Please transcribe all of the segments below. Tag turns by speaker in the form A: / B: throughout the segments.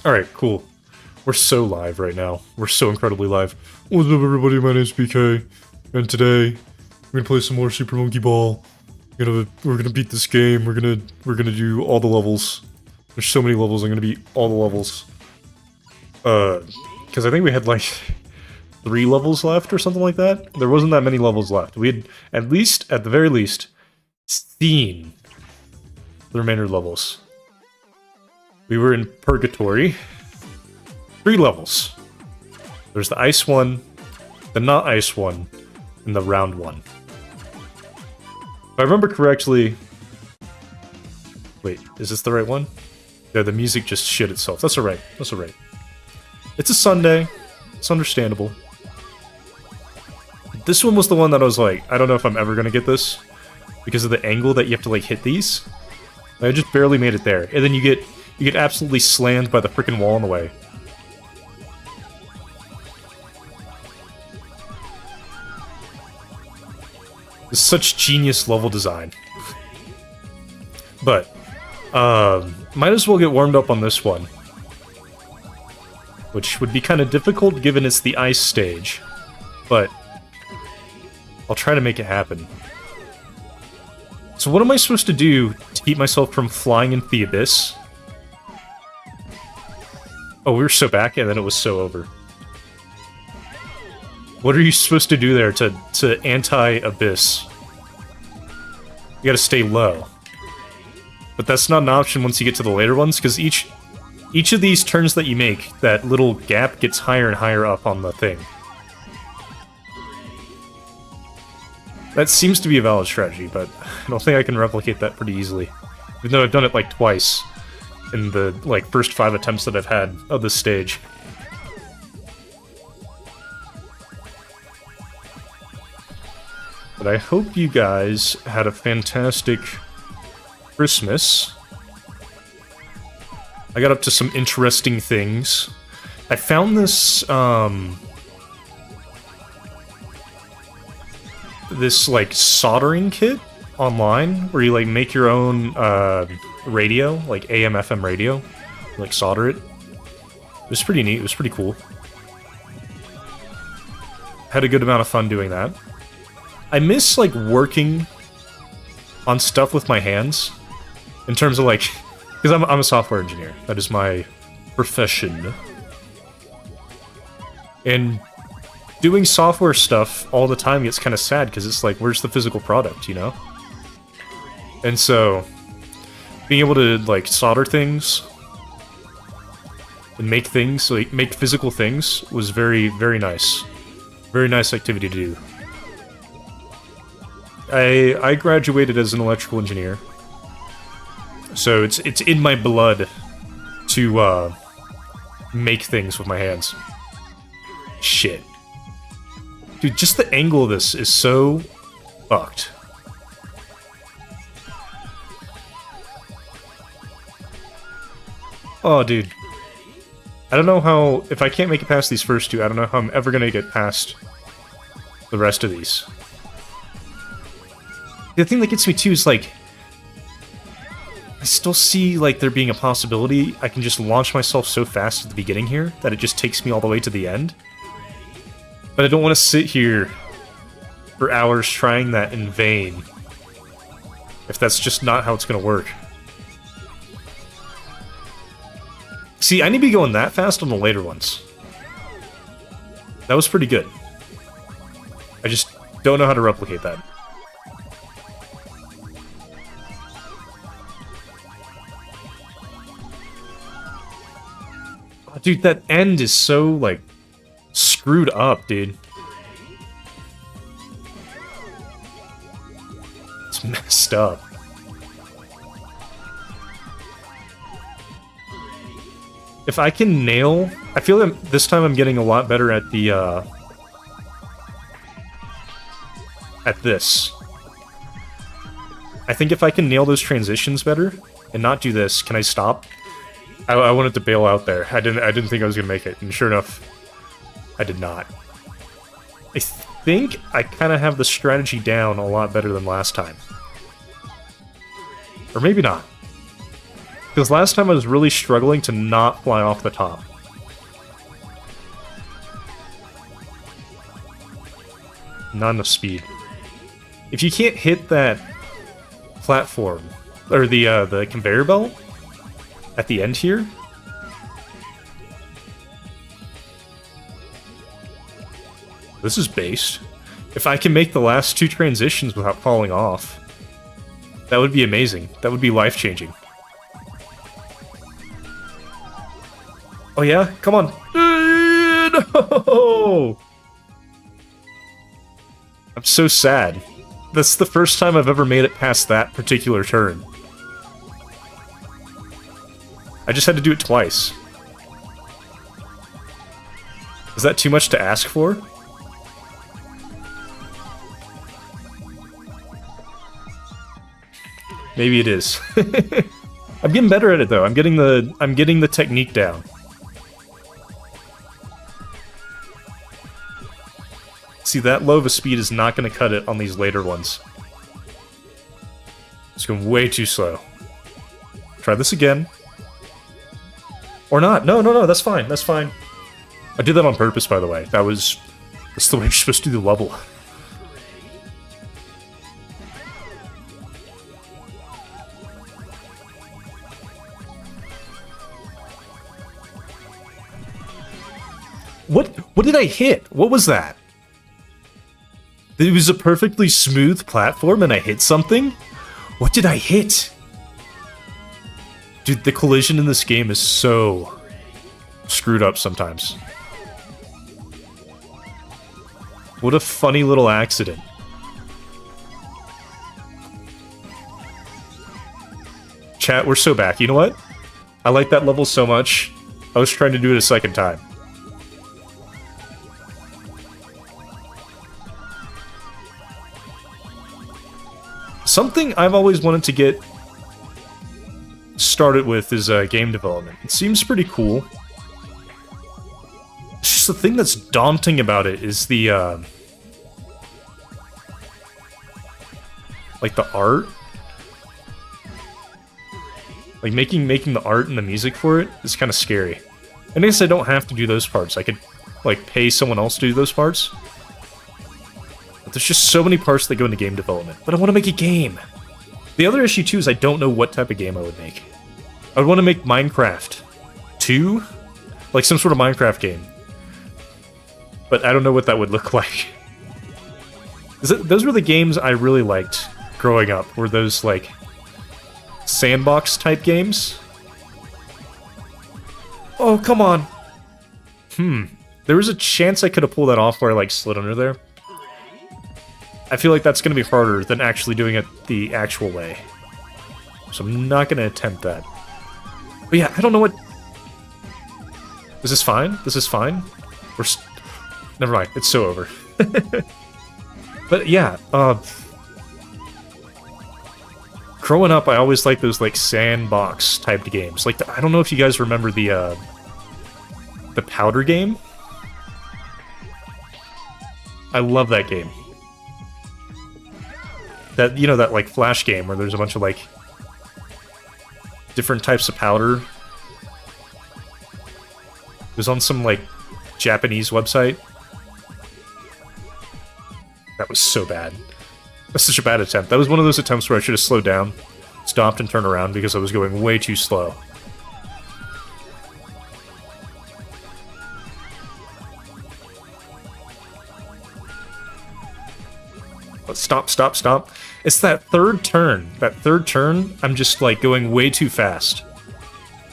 A: Alright, cool. We're so live right now. We're so incredibly live. What's up, everybody? My name's BK, and today we're gonna play some more Super Monkey Ball. We're gonna beat this game. We're gonna do all the levels. There's so many levels. I'm gonna beat all the levels. Because I think we had like 3 levels left or something like that. There wasn't that many levels left. We had at the very least, seen the remainder levels. We were in Purgatory. 3 levels. There's the ice one, the not ice one, and the round one. If I remember correctly... Wait, is this the right one? Yeah, the music just shit itself. That's alright. That's alright. It's a Sunday. It's understandable. This one was the one that I was like, I don't know if I'm ever gonna get this. Because of the angle that you have to like hit these. I just barely made it there. And then you get absolutely slammed by the freaking wall in the way. It's such genius level design. But, might as well get warmed up on this one. Which would be kind of difficult given it's the ice stage. But, I'll try to make it happen. So what am I supposed to do to keep myself from flying into the abyss? Oh, we were so back and then it was so over. What are you supposed to do there to anti-abyss? You gotta stay low. But that's not an option once you get to the later ones, because each of these turns that you make, that little gap gets higher and higher up on the thing. That seems to be a valid strategy, but I don't think I can replicate that pretty easily. Even though I've done it like twice in the like first 5 attempts that I've had of this stage. But I hope you guys had a fantastic Christmas. I got up to some interesting things. I found this, this, like, soldering kit online, where you, like, make your own, radio, like AM/FM radio. Like, solder it. It was pretty neat, it was pretty cool. Had a good amount of fun doing that. I miss, like, working on stuff with my hands, in terms of, like, because I'm a software engineer. That is my profession. And doing software stuff all the time gets kind of sad, because it's like, where's the physical product, you know? And so, being able to, like, solder things, and make things, like, make physical things, was very, very nice. Very nice activity to do. I graduated as an electrical engineer, so it's in my blood to make things with my hands. Shit. Dude, just the angle of this is so fucked. Oh, dude. I don't know how... If I can't make it past these first 2, I don't know how I'm ever gonna get past the rest of these. The thing that gets me too is, like, I still see, like, there being a possibility I can just launch myself so fast at the beginning here that it just takes me all the way to the end. But I don't want to sit here for hours trying that in vain, if that's just not how it's going to work. See, I need to be going that fast on the later ones. That was pretty good. I just don't know how to replicate that. Dude, that end is so, like, screwed up, dude. It's messed up. If I can nail... I feel like this time I'm getting a lot better at the, at this. I think if I can nail those transitions better, and not do this... Can I stop? I wanted to bail out there. I didn't think I was gonna make it, and sure enough, I did not. I think I kind of have the strategy down a lot better than last time. Or maybe not. Because last time I was really struggling to not fly off the top. Not enough speed. If you can't hit that platform, or the conveyor belt at the end here, this is based. If I can make the last 2 transitions without falling off, that would be amazing. That would be life-changing. Oh yeah? Come on. No! I'm so sad. That's the first time I've ever made it past that particular turn. I just had to do it twice. Is that too much to ask for? Maybe it is. I'm getting better at it though. I'm getting the technique down. See, that low of a speed is not going to cut it on these later ones. It's going way too slow. Try this again. Or not. No, that's fine. That's fine. I did that on purpose, by the way. That's the way you're supposed to do the level. What did I hit? What was that? It was a perfectly smooth platform and I hit something? What did I hit? Dude, the collision in this game is so screwed up sometimes. What a funny little accident. Chat, we're so back. You know what? I like that level so much. I was trying to do it a second time. Something I've always wanted to get started with is game development. It seems pretty cool. It's just the thing that's daunting about it is the like the art. Like making the art and the music for it is kind of scary. I guess I don't have to do those parts. I could like pay someone else to do those parts. But there's just so many parts that go into game development. But I want to make a game. The other issue too is I don't know what type of game I would make. I would want to make Minecraft 2, like some sort of Minecraft game. But I don't know what that would look like. Those were the games I really liked growing up. Were those like sandbox type games? Oh, come on. There was a chance I could have pulled that off where I like slid under there. I feel like that's going to be harder than actually doing it the actual way. So I'm not going to attempt that. But yeah, I don't know what... Is this fine? This is fine? Never mind, it's so over. But yeah, growing up, I always liked those like sandbox type games. Like, I don't know if you guys remember the Powder game. I love that game. That, you know, that like Flash game where there's a bunch of like different types of powder. It was on some like Japanese website. That was so bad. That's such a bad attempt. That was one of those attempts where I should have slowed down, stopped and turned around because I was going way too slow. But stop. It's that third turn. That third turn, I'm just like going way too fast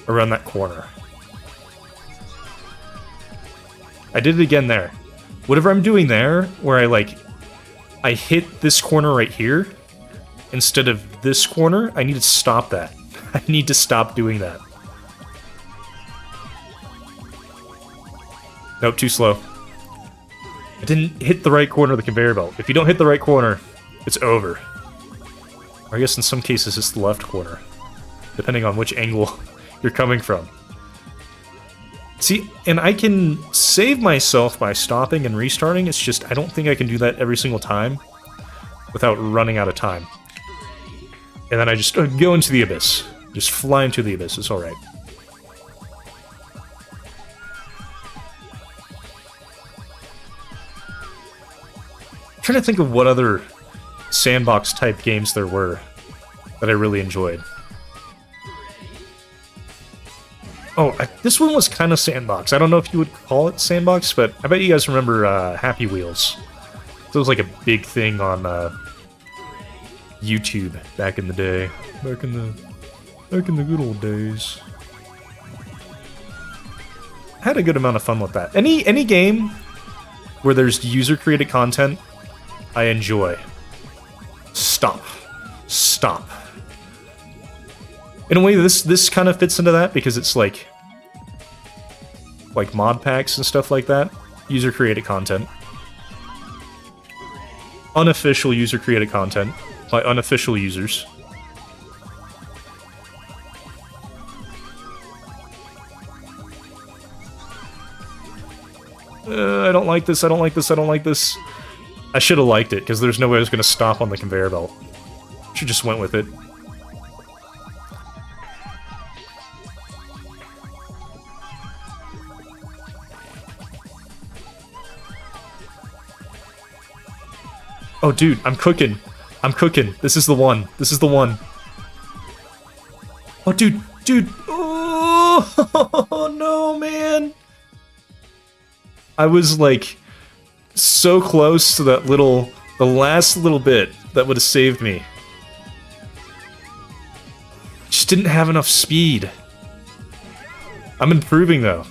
A: around that corner. I did it again there. Whatever I'm doing there, where I hit this corner right here instead of this corner, I need to stop that. I need to stop doing that. Nope, too slow. I didn't hit the right corner of the conveyor belt. If you don't hit the right corner, it's over. Or I guess in some cases it's the left corner, depending on which angle you're coming from. See, and I can save myself by stopping and restarting, it's just I don't think I can do that every single time without running out of time. And then I just go into the abyss. Just fly into the abyss, it's alright. I'm trying to think of what other sandbox-type games there were that I really enjoyed. Oh, this one was kind of sandbox. I don't know if you would call it sandbox, but I bet you guys remember Happy Wheels. It was like a big thing on YouTube back in the day. Back in the good old days. I had a good amount of fun with that. Any game where there's user-created content, I enjoy. Stop. Stop. In a way, this kind of fits into that, because it's like mod packs and stuff like that. User-created content. Unofficial user-created content by unofficial users. I don't like this, I don't like this, I don't like this. I should have liked it, because there's no way I was going to stop on the conveyor belt. Should just went with it. Oh, dude, I'm cooking. I'm cooking. This is the one. This is the one. Oh, dude. Dude. Oh, no, man. I was, like, so close to that little... the last little bit that would have saved me. Just didn't have enough speed. I'm improving, though.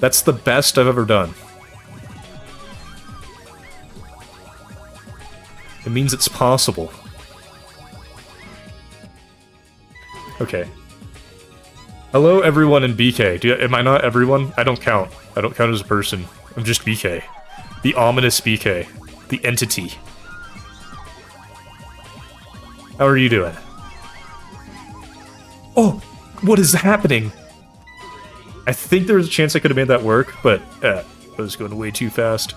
A: That's the best I've ever done. It means it's possible. Okay. Hello, everyone in BK. Am I not everyone? I don't count. I don't count as a person. I'm just BK. The ominous BK. The entity. How are you doing? Oh! What is happening? I think there was a chance I could have made that work, but I was going way too fast.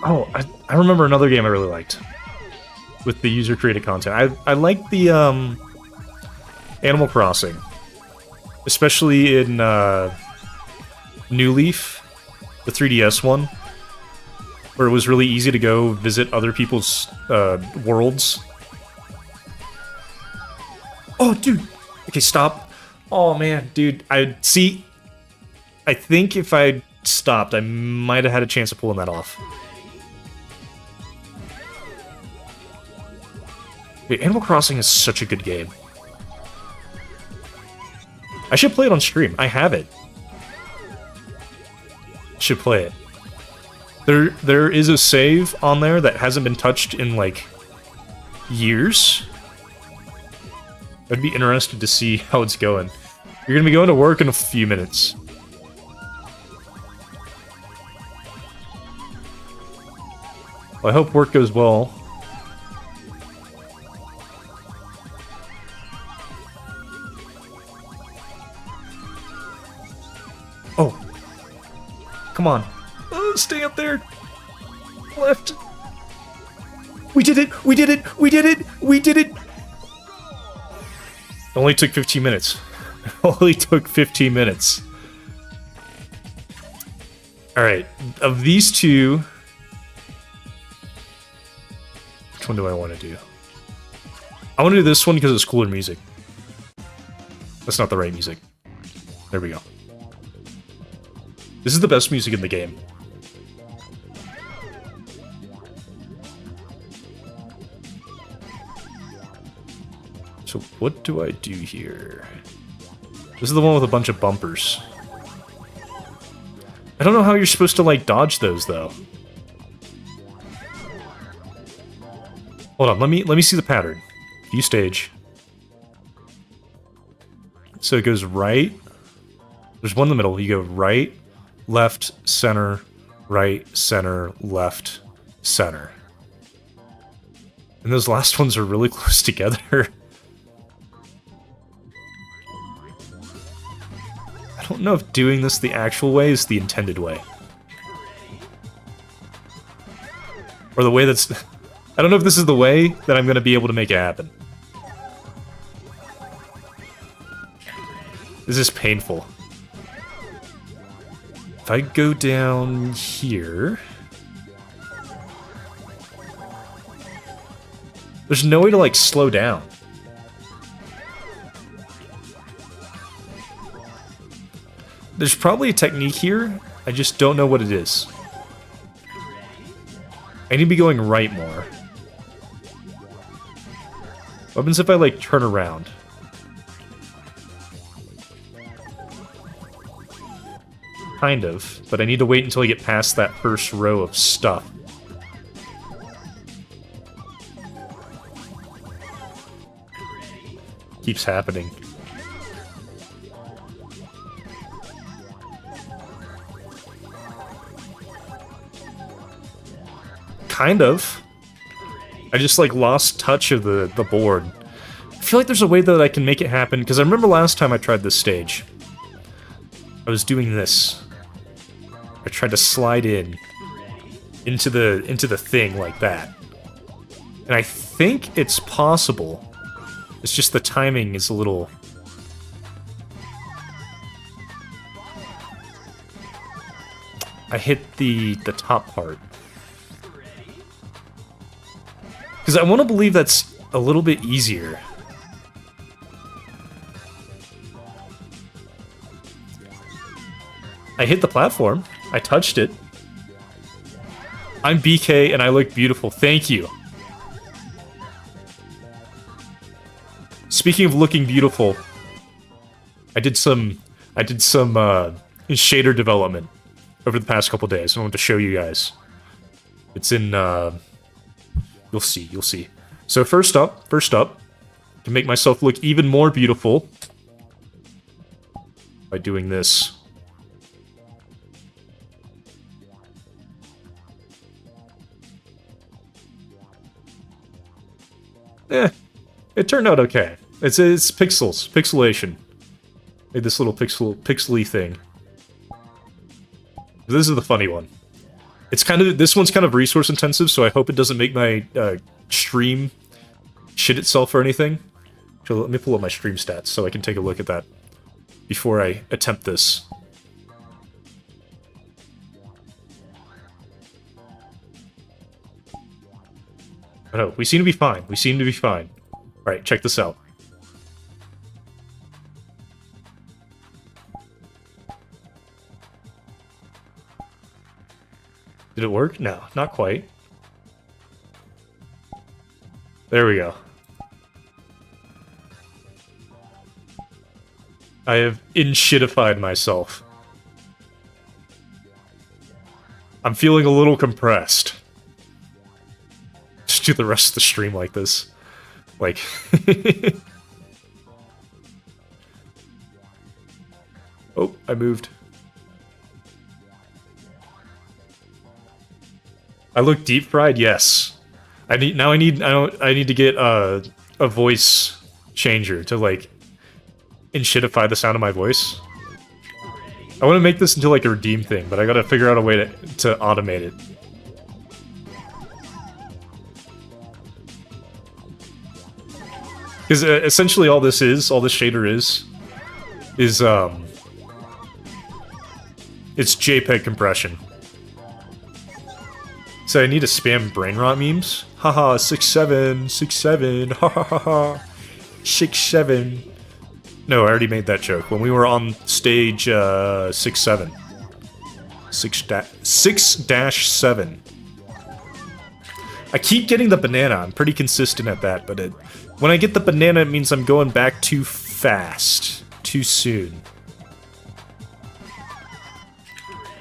A: Oh, I remember another game I really liked with the user-created content. I liked the Animal Crossing, especially in New Leaf, the 3DS one, where it was really easy to go visit other people's worlds. Oh, dude! Okay, stop. Oh, man, dude. I think if I stopped, I might have had a chance of pulling that off. Wait, Animal Crossing is such a good game. I should play it on stream. I have it. Should play it. There is a save on there that hasn't been touched in, like, years. I'd be interested to see how it's going. You're gonna be going to work in a few minutes. Well, I hope work goes well. Oh. Come on. Oh, stay up there. Left. We did it! We did it! We did it! We did it! It only took 15 minutes. It only took 15 minutes. Alright. Of these two... which one do I want to do? I want to do this one because it's cooler music. That's not the right music. There we go. This is the best music in the game. So what do I do here? This is the one with a bunch of bumpers. I don't know how you're supposed to, like, dodge those, though. Hold on, let me see the pattern. View stage. So it goes right. There's one in the middle. You go right, left, center, right, center, left, center. And those last ones are really close together. I don't know if doing this the actual way is the intended way. Or the way that's... I don't know if this is the way that I'm going to be able to make it happen. This is painful. If I go down here... There's no way to, like, slow down. There's probably a technique here, I just don't know what it is. I need to be going right more. What happens if I, like, turn around? Kind of, but I need to wait until I get past that first row of stuff. Keeps happening. Kind of. I just, like, lost touch of the board. I feel like there's a way that I can make it happen, because I remember last time I tried this stage. I was doing this. I tried to slide into the thing like that. And I think it's possible. It's just the timing is a little... I hit the top part. Because I want to believe that's a little bit easier. I hit the platform. I touched it. I'm BK and I look beautiful. Thank you. Speaking of looking beautiful, I did some shader development over the past couple days. I wanted to show you guys. It's in you'll see. So first up, to make myself look even more beautiful by doing this. It turned out okay. It's pixels, pixelation. Made this little pixely thing. This is the funny one. This one's kind of resource intensive, so I hope it doesn't make my stream shit itself or anything. So let me pull up my stream stats so I can take a look at that before I attempt this. Oh, no, we seem to be fine. We seem to be fine. Alright, check this out. Did it work? No, not quite. There we go. I have in-shitified myself. I'm feeling a little compressed. Just do the rest of the stream like this. Like... Oh, I moved. I look deep fried. Yes, I need to get a voice changer to like inshitify the sound of my voice. I want to make this into like a redeem thing, but I gotta figure out a way to automate it. Because essentially all this shader is it's JPEG compression. So I need to spam brain rot memes. Haha, 6-7, 6-7, ha ha ha ha, 6-7. No, I already made that joke when we were on stage 6-7. 6-7. I keep getting the banana. I'm pretty consistent at that, but when I get the banana, it means I'm going back too fast, too soon.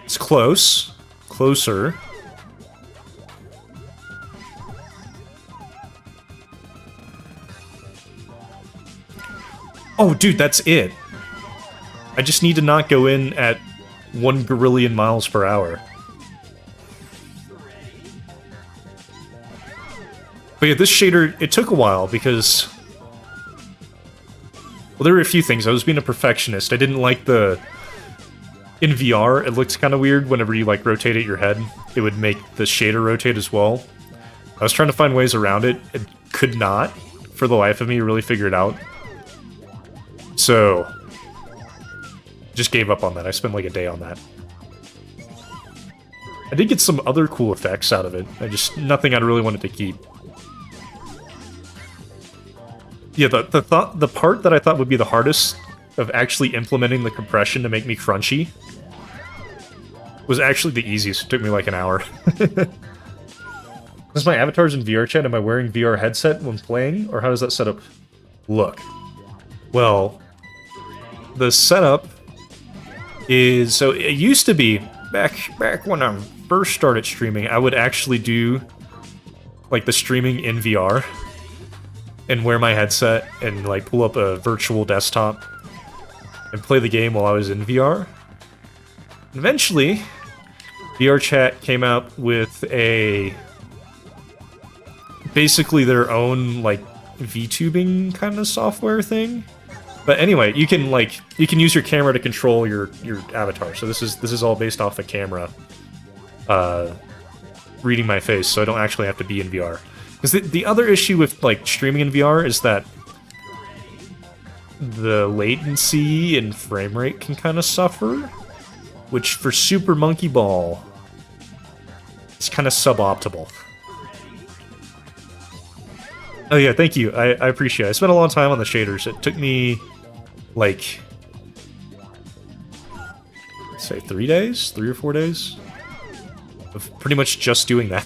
A: It's close, closer. Oh, dude, that's it. I just need to not go in at 1 gorillion miles per hour. But yeah, this shader, it took a while because... Well, there were a few things. I was being a perfectionist. I didn't like the in VR, it looks kind of weird whenever you like rotate it your head. It would make the shader rotate as well. I was trying to find ways around it and could not, for the life of me, really figure it out. So, just gave up on that. I spent like a day on that. I did get some other cool effects out of it. Nothing I really wanted to keep. Yeah, the part that I thought would be the hardest of actually implementing the compression to make me crunchy was actually the easiest. It took me like an hour. Since my avatar's in VR chat, am I wearing VR headset when playing, or how does that setup look? Well, the setup is... So it used to be, back when I first started streaming, I would actually do like the streaming in VR and wear my headset and like pull up a virtual desktop and play the game while I was in VR. And eventually, VR chat came out with basically their own like VTubing kind of software thing. But anyway, you can use your camera to control your avatar. So this is all based off a camera reading my face, so I don't actually have to be in VR. Because the other issue with like streaming in VR is that the latency and frame rate can kind of suffer, which for Super Monkey Ball is kind of suboptimal. Oh yeah, thank you. I appreciate it. I spent a long time on the shaders. It took me, like, say 3 days? 3 or 4 days? Of pretty much just doing that.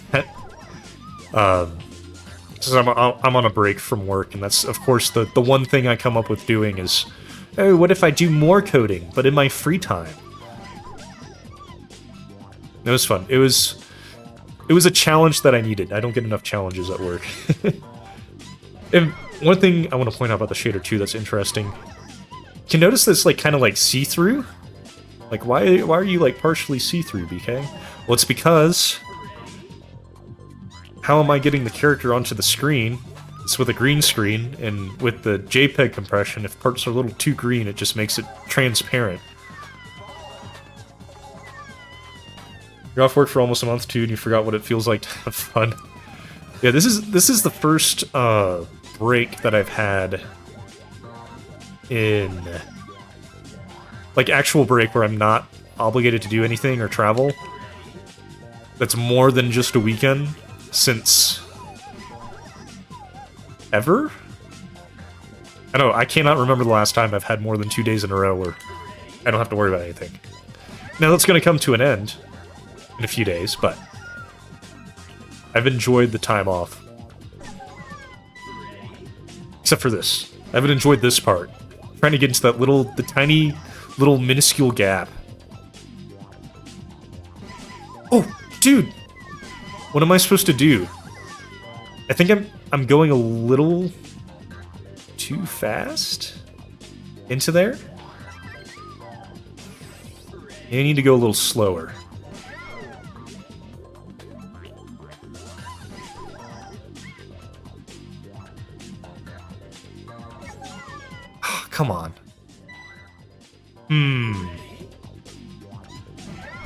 A: Since I'm on a break from work, and that's, of course, the one thing I come up with doing is, oh, what if I do more coding, but in my free time? It was fun. It was a challenge that I needed. I don't get enough challenges at work. And one thing I want to point out about the shader too that's interesting, you can notice this like kind of like see-through. Like why are you like partially see-through, BK? Well, it's because how am I getting the character onto the screen? It's with a green screen, and with the JPEG compression, if parts are a little too green, it just makes it transparent. You're off work for almost a month too, and you forgot what it feels like to have fun. Yeah, this is the first break that I've had in like actual break where I'm not obligated to do anything or travel. That's more than just a weekend since ever? I don't know, I cannot remember the last time I've had more than 2 days in a row where I don't have to worry about anything. Now that's going to come to an end in a few days, but I've enjoyed the time off. Except for this. I haven't enjoyed this part. I'm trying to get into that the tiny, little minuscule gap. Oh, dude! What am I supposed to do? I think I'm going a little too fast into there. You need to go a little slower. Come on.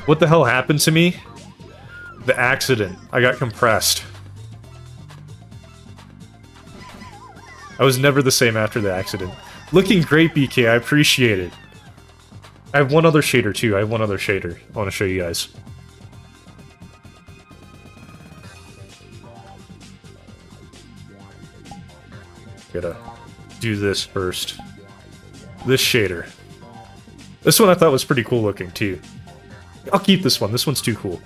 A: What the hell happened to me? The accident. I got compressed. I was never the same after the accident. Looking great, BK. I appreciate it. I have one other shader, too. I have one other shader I want to show you guys. Gotta do this first. This shader. This one I thought was pretty cool looking, too. I'll keep this one. This one's too cool.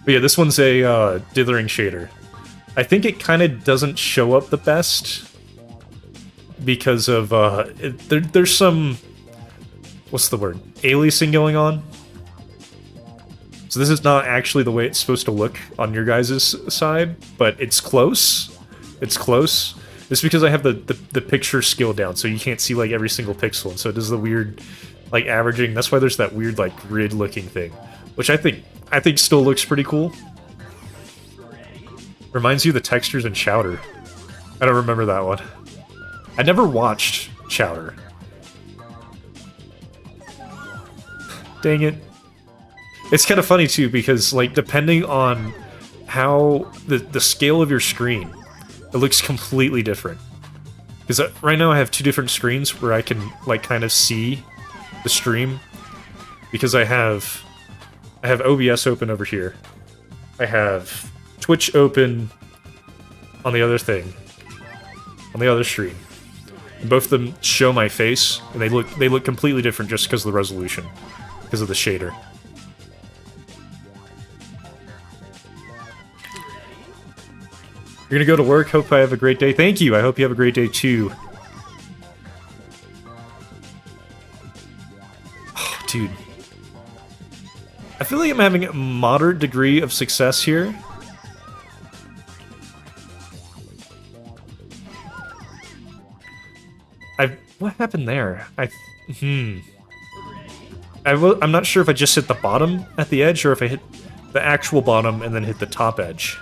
A: But yeah, this one's a dithering shader. I think it kind of doesn't show up the best because of there's some, what's the word, aliasing going on. So this is not actually the way it's supposed to look on your guys' side, but it's close. It's close. It's because I have the picture scale down, so you can't see like every single pixel, and so it does the weird like averaging. That's why there's that weird like grid looking thing, which I think still looks pretty cool. Reminds you of the textures in Chowder. I don't remember that one. I never watched Chowder. Dang it. It's kind of funny too, because like depending on how the scale of your screen, it looks completely different. Because right now I have two different screens where I can like kind of see the stream, because I have OBS open over here. I have Twitch open on the other thing, on the other stream. And both of them show my face, and they look completely different just because of the resolution, because of the shader. You're gonna go to work. Hope I have a great day. Thank you. I hope you have a great day too. Oh, dude. I feel like I'm having a moderate degree of success here. What happened there? I'm not sure if I just hit the bottom at the edge or if I hit the actual bottom and then hit the top edge.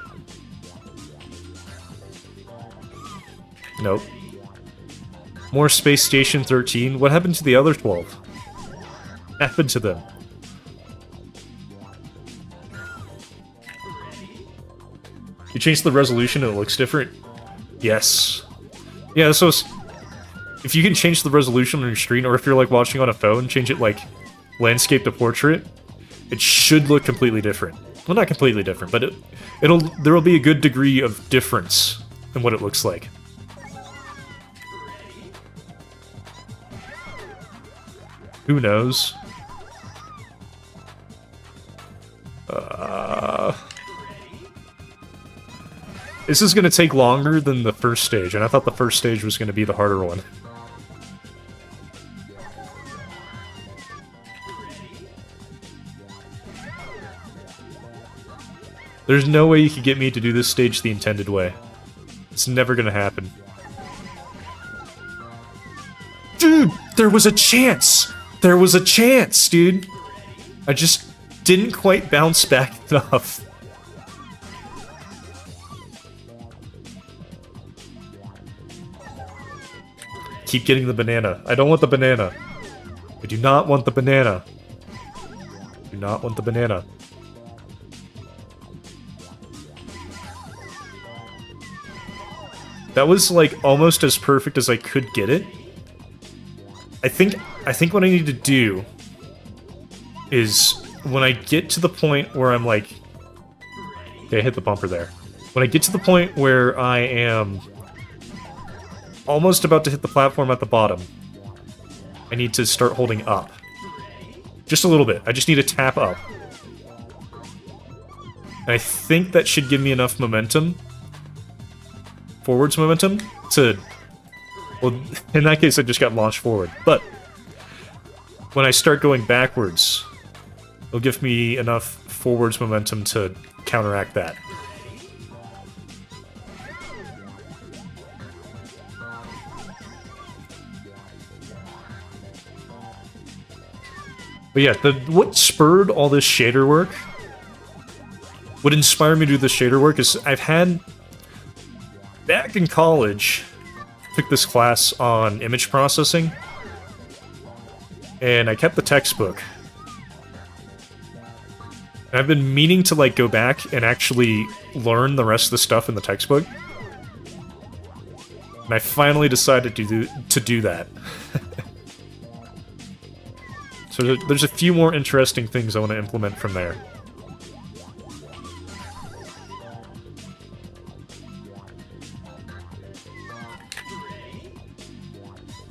A: Nope. More Space Station 13. What happened to the other 12? What happened to them? You changed the resolution and it looks different? Yes. Yeah, so if you can change the resolution on your screen, or if you're like watching on a phone, change it like landscape to portrait, it should look completely different. Well, not completely different, but there will be a good degree of difference in what it looks like. Who knows? This is going to take longer than the first stage, and I thought the first stage was going to be the harder one. There's no way you could get me to do this stage the intended way. It's never going to happen. Dude, there was a chance! There was a chance, dude! I just didn't quite bounce back enough. Keep getting the banana. I don't want the banana. I do not want the banana. I do not want the banana. That was like almost as perfect as I could get it. I think what I need to do is when I get to the point where I'm like, okay, I hit the bumper there. When I get to the point where I am almost about to hit the platform at the bottom, I need to start holding up. Just a little bit. I just need to tap up. And I think that should give me enough momentum, forwards momentum, to... Well, in that case, I just got launched forward. But when I start going backwards, it'll give me enough forwards momentum to counteract that. But yeah, what spurred all this shader work, what inspired me to do this shader work, is I've had... Back in college, took this class on image processing, and I kept the textbook. And I've been meaning to like go back and actually learn the rest of the stuff in the textbook. And I finally decided to do that. So there's a few more interesting things I want to implement from there.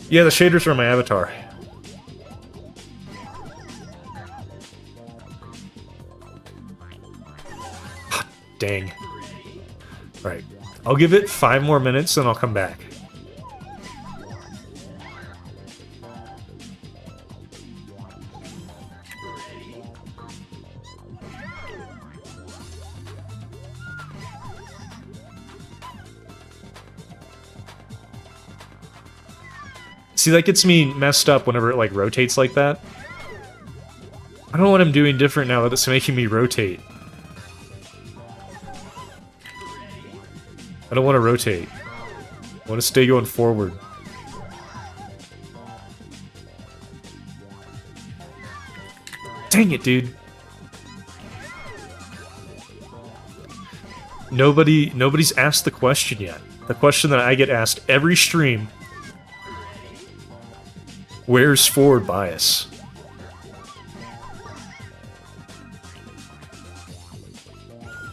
A: Yeah, the shaders are my avatar. Dang. Alright. I'll give it 5 more minutes, then I'll come back. See, that gets me messed up whenever it, like, rotates like that. I don't know what I'm doing different now that it's making me rotate. I don't want to rotate. I want to stay going forward. Dang it, dude. Nobody's asked the question yet. The question that I get asked every stream. Where's forward bias?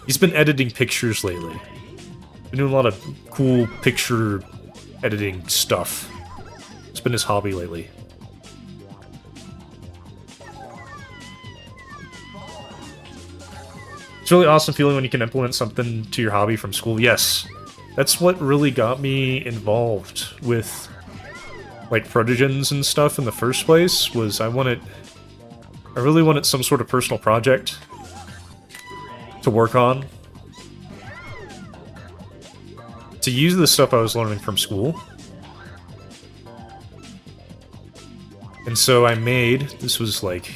A: He's been editing pictures lately. Been doing a lot of cool picture editing stuff. It's been his hobby lately. It's really awesome feeling when you can implement something to your hobby from school. Yes, that's what really got me involved with like protogens and stuff in the first place. Was I really wanted some sort of personal project to work on, to use the stuff I was learning from school. And so I made, this was like,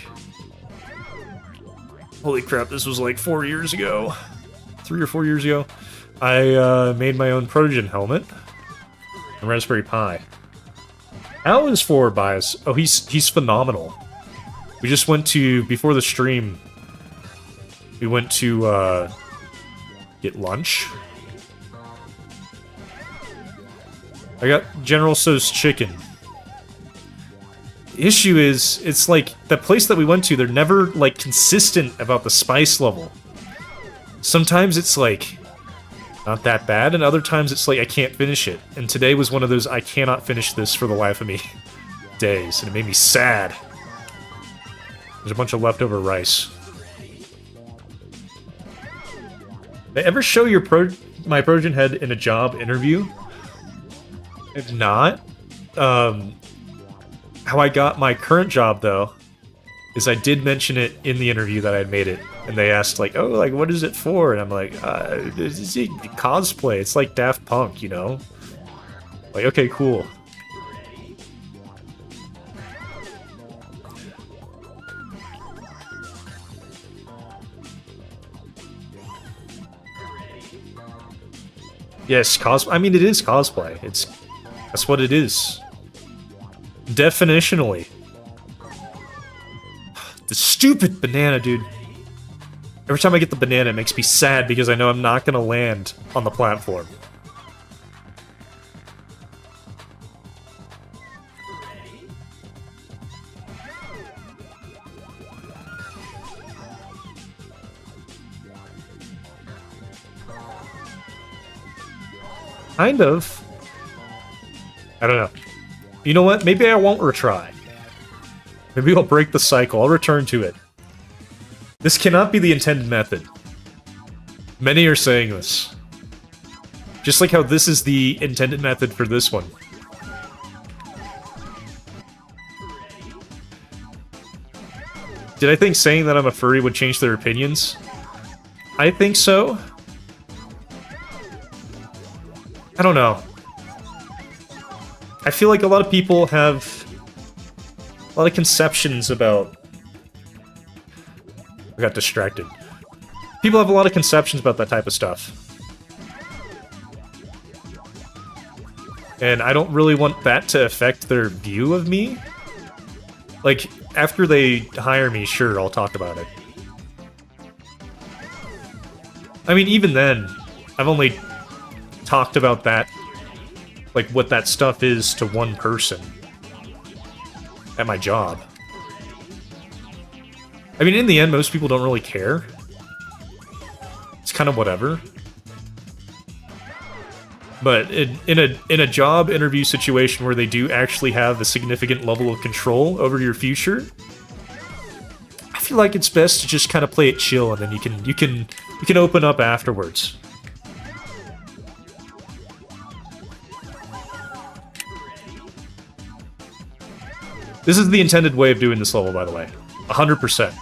A: holy crap, this was like 4 years ago. 3 or 4 years ago. I made my own protogen helmet on Raspberry Pi. How is forward bias? Oh, he's phenomenal. We just went to, before the stream, we went to get lunch. I got General Tso's chicken. The issue is, it's like, the place that we went to, they're never, like, consistent about the spice level. Sometimes it's, like, not that bad, and other times it's like, I can't finish it. And today was one of those, I cannot finish this for the life of me days, and it made me sad. There's a bunch of leftover rice. Did I ever show your my Progen head in a job interview? If not, how I got my current job, though, is I did mention it in the interview that I had made it. And they asked, like, oh, like, what is it for? And I'm like, it's cosplay. It's like Daft Punk, you know? Like, okay, cool. Yes, I mean, it is cosplay. That's what it is. Definitionally. The stupid banana, dude. Every time I get the banana, it makes me sad because I know I'm not gonna land on the platform. Kind of. I don't know. You know what? Maybe I won't retry. Maybe I'll break the cycle. I'll return to it. This cannot be the intended method. Many are saying this. Just like how this is the intended method for this one. Did I think saying that I'm a furry would change their opinions? I think so. I don't know. I feel like a lot of people have a lot of conceptions about... I got distracted. People have a lot of conceptions about that type of stuff. And I don't really want that to affect their view of me. Like, after they hire me, sure, I'll talk about it. I mean, even then, I've only talked about that, like what that stuff is to one person at my job. I mean, in the end, most people don't really care. It's kind of whatever. But in a job interview situation where they do actually have a significant level of control over your future, I feel like it's best to just kind of play it chill, and then you can open up afterwards. This is the intended way of doing this level, by the way. 100%.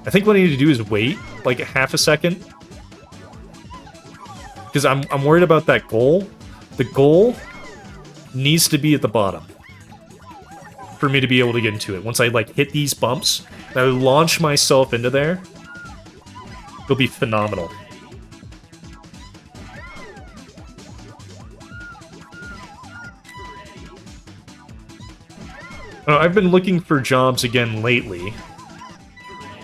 A: I think what I need to do is wait, like, a half a second. Because I'm worried about that goal. The goal needs to be at the bottom for me to be able to get into it. Once I, like, hit these bumps, and I launch myself into there, it'll be phenomenal. I've been looking for jobs again lately,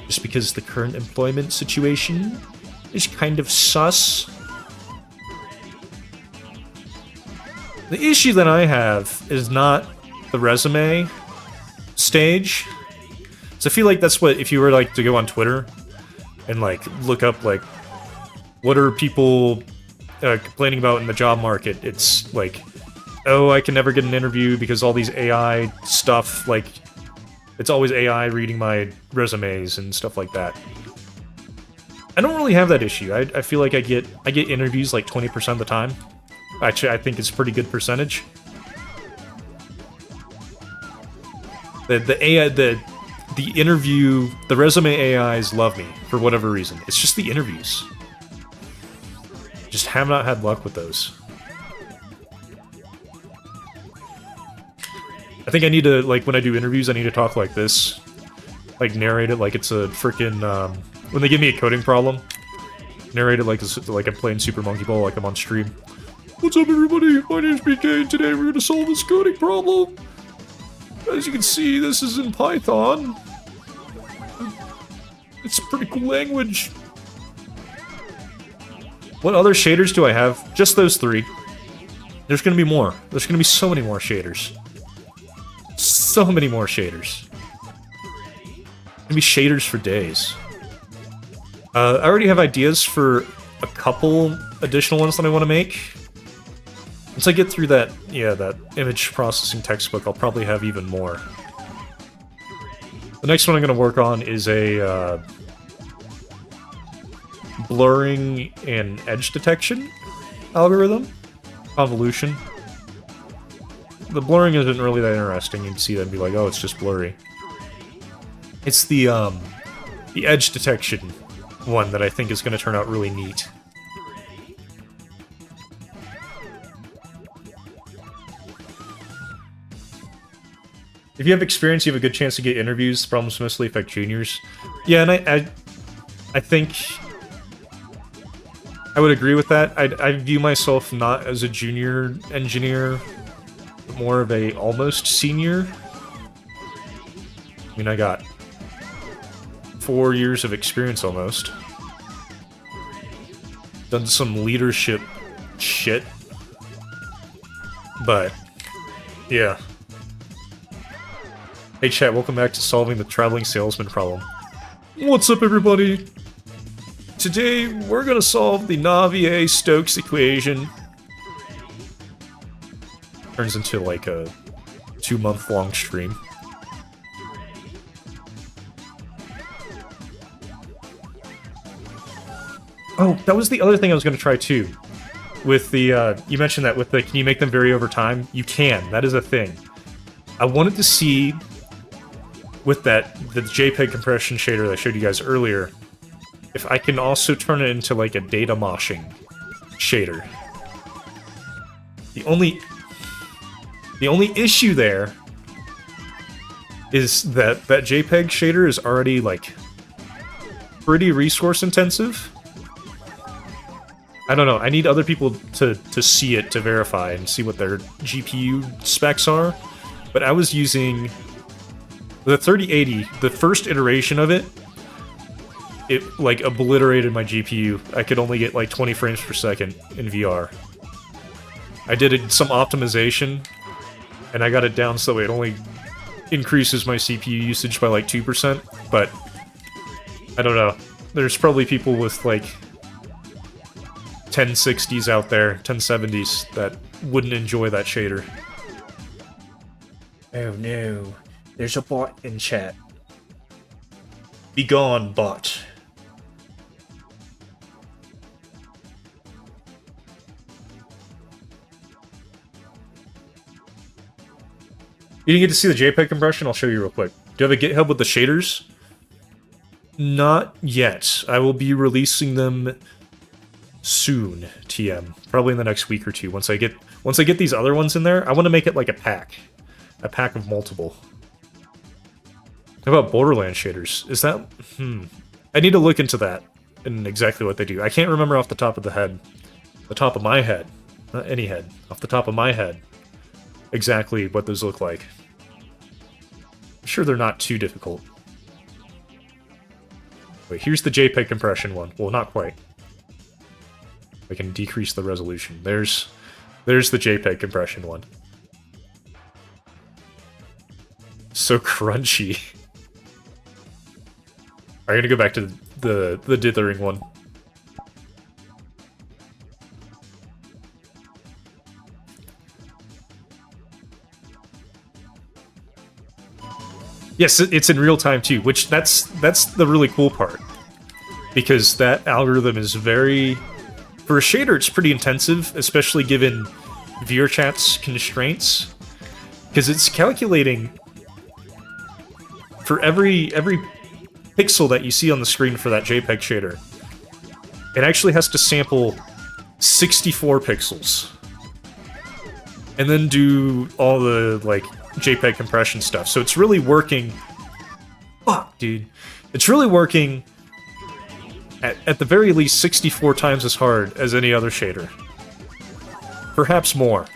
A: just because the current employment situation is kind of sus. The issue that I have is not the resume stage. So I feel like that's what, if you were like to go on Twitter and like look up like what are people complaining about in the job market, it's like, oh, I can never get an interview because all these AI stuff, like, it's always AI reading my resumes and stuff like that. I don't really have that issue. I feel like I get interviews like 20% of the time. Actually, I think it's a pretty good percentage. The interview, the resume AIs love me for whatever reason. It's just the interviews. Just have not had luck with those. I think I need to, like, when I do interviews, I need to talk like this. Like, narrate it like it's a freaking, when they give me a coding problem, narrate it like I'm playing Super Monkey Ball, like I'm on stream. What's up, everybody? My name's BK, and today we're gonna solve this coding problem. As you can see, this is in Python. It's a pretty cool language. What other shaders do I have? Just those 3. There's gonna be more. There's gonna be so many more shaders. So many more shaders. Gonna be shaders for days. I already have ideas for a couple additional ones that I want to make. Once I get through that, that image processing textbook, I'll probably have even more. The next one I'm going to work on is a blurring and edge detection algorithm. Convolution. The blurring isn't really that interesting. You can see that and be like, oh, it's just blurry. It's the edge detection one that I think is going to turn out really neat. If you have experience, you have a good chance to get interviews. Problems mostly affect juniors. Yeah, and I think I would agree with that. I view myself not as a junior engineer, but more of a almost senior. I mean, I got 4 years of experience almost. Done some leadership shit. But, yeah. Hey chat, welcome back to solving the traveling salesman problem. What's up, everybody? Today, we're gonna solve the Navier-Stokes equation. Turns into like a 2-month-long stream. Oh, that was the other thing I was gonna try too. With the, you mentioned that with the, can you make them vary over time? You can, that is a thing. I wanted to see, with that, the JPEG compression shader that I showed you guys earlier, if I can also turn it into like a data moshing shader. The only issue there is that that JPEG shader is already like pretty resource intensive. I don't know, I need other people to see it to verify and see what their GPU specs are. But I was using the 3080, the first iteration of it, it like obliterated my GPU. I could only get like 20 frames per second in VR. I did some optimization, and I got it down so it only increases my CPU usage by like 2%, but I don't know. There's probably people with like 1060s out there, 1070s, that wouldn't enjoy that shader. Oh no, there's a bot in chat. Be gone, bot. You didn't get to see the JPEG compression? I'll show you real quick. Do you have a GitHub with the shaders? Not yet. I will be releasing them soon, TM. Probably in the next week or two. Once I get these other ones in there, I want to make it like a pack. A pack of multiple. How about Borderlands shaders? Is that... I need to look into that and exactly what they do. I can't remember off the top of the head. The top of my head. Not any head. Off the top of my head. Exactly what those look like. sure they're not too difficult. Wait, here's the JPEG compression one. Well, not quite. I can decrease the resolution. There's the JPEG compression one. So crunchy. I'm gonna go back to the dithering one. Yes, it's in real time too, which that's the really cool part. Because that algorithm is very... For a shader, it's pretty intensive, especially given VRChat's constraints. Because it's calculating... For every pixel that you see on the screen for that JPEG shader, it actually has to sample 64 pixels. And then do all the, like, JPEG compression stuff. So it's really working... Fuck, dude. It's really working at the very least 64 times as hard as any other shader. Perhaps more.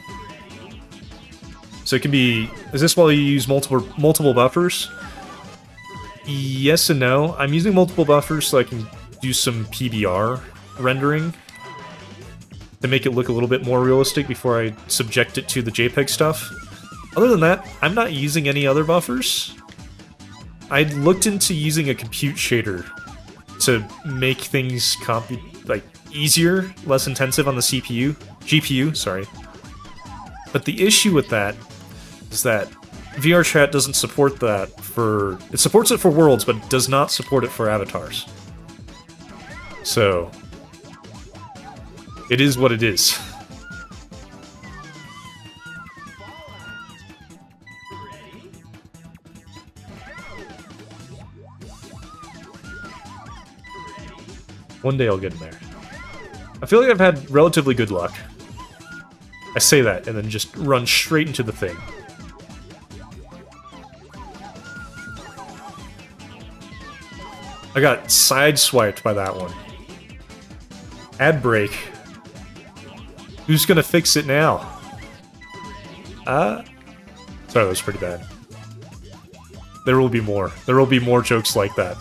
A: So it can be... Is this while you use multiple buffers? Yes and no. I'm using multiple buffers so I can do some PBR rendering to make it look a little bit more realistic before I subject it to the JPEG stuff. Other than that, I'm not using any other buffers. I looked into using a compute shader to make things easier, less intensive on the GPU, sorry. But the issue with that is that VRChat doesn't support that for... It supports it for worlds, but it does not support it for avatars. So... It is what it is. One day I'll get in there. I feel like I've had relatively good luck. I say that, and then just run straight into the thing. I got sideswiped by that one. Ad break. Who's gonna fix it now? Sorry, that was pretty bad. There will be more. There will be more jokes like that.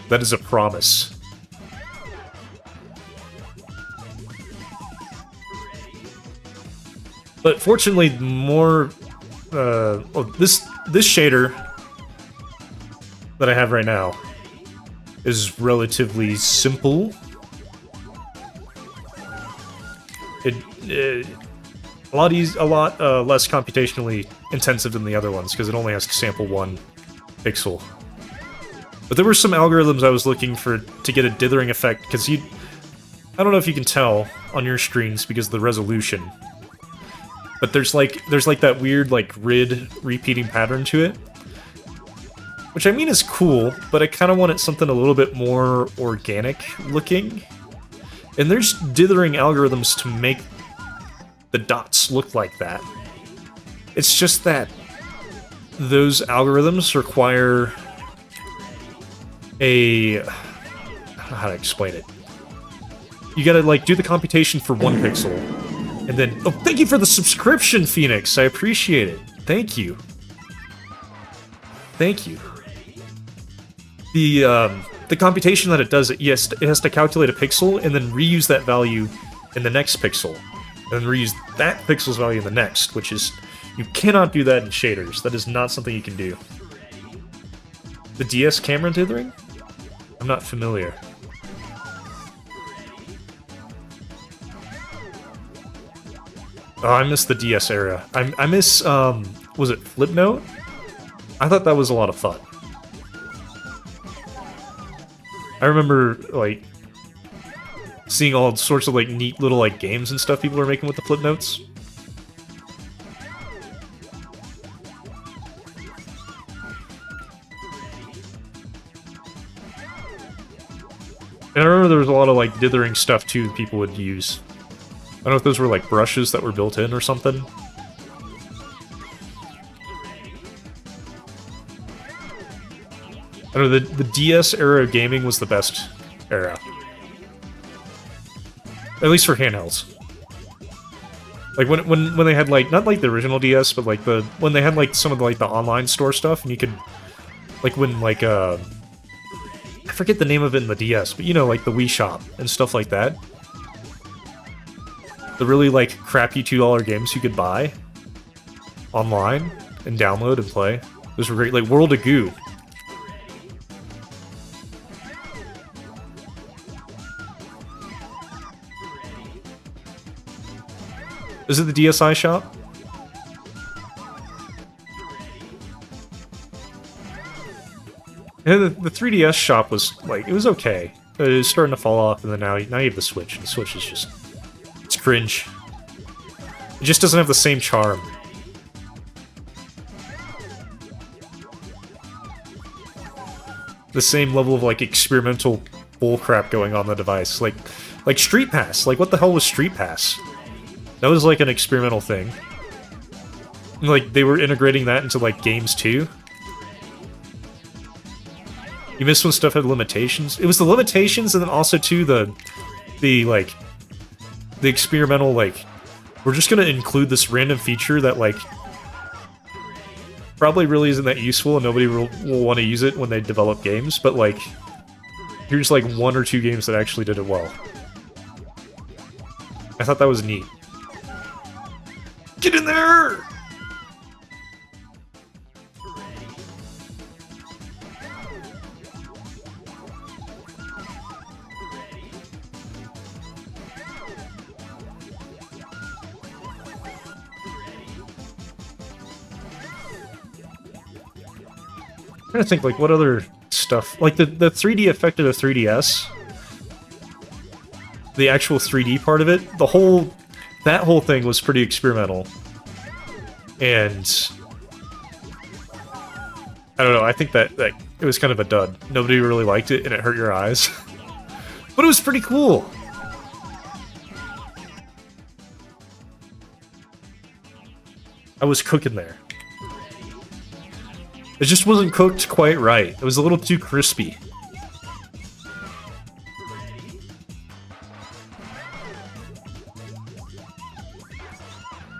A: That is a promise. But fortunately, more... this shader that I have right now is relatively simple. A lot less computationally intensive than the other ones because it only has to sample one pixel. But there were some algorithms I was looking for to get a dithering effect because I don't know if you can tell on your screens because of the resolution. But there's that weird grid repeating pattern to it. Which I mean is cool, but I kind of wanted something a little bit more organic looking. And there's dithering algorithms to make the dots look like that. It's just that those algorithms require I don't know how to explain it. You gotta do the computation for one pixel, and then... Oh, thank you for the subscription, Phoenix! I appreciate it. Thank you. Thank you. The computation that it does, it has to calculate a pixel and then reuse that value in the next pixel. And then reuse that pixel's value in the next, which is... You cannot do that in shaders. That is not something you can do. The DS camera dithering? I'm not familiar. Oh, I miss the DS era. I miss, was it Flipnote? I thought that was a lot of fun. I remember, seeing all sorts of, neat little, games and stuff people were making with the Flipnotes. And I remember there was a lot of, dithering stuff, too, people would use. I don't know if those were, brushes that were built in or something. I don't know, the DS era of gaming was the best era. At least for handhelds. Like when they had like not like the original DS, but like when they had like some of the like the online store stuff, and you could like when like I forget the name of it in the DS, but you know, like the Wii Shop and stuff like that. The really like crappy $2 games you could buy online and download and play. Those were great. Like World of Goo. Is it the DSi shop? Yeah, the 3DS shop was, like, it was okay. It was starting to fall off, and then now you have the Switch, and the Switch is just... it's cringe. It just doesn't have the same charm. The same level of, like, experimental bullcrap going on the device. Like Street Pass. Like, what the hell was Street Pass? That was, like, an experimental thing. And, like, they were integrating that into, like, games, too. You missed when stuff had limitations. It was the limitations, and then also, too, the experimental, like, we're just gonna include this random feature that, like, probably really isn't that useful, and nobody will want to use it when they develop games, but, like, here's, like, 1 or 2 games that actually did it well. I thought that was neat. Get in there! I'm trying to think, like, what other stuff... Like, the 3D effect of the 3DS. The actual 3D part of it. That whole thing was pretty experimental. And... I don't know, I think that it was kind of a dud. Nobody really liked it, and it hurt your eyes. But it was pretty cool! I was cooking there. It just wasn't cooked quite right. It was a little too crispy.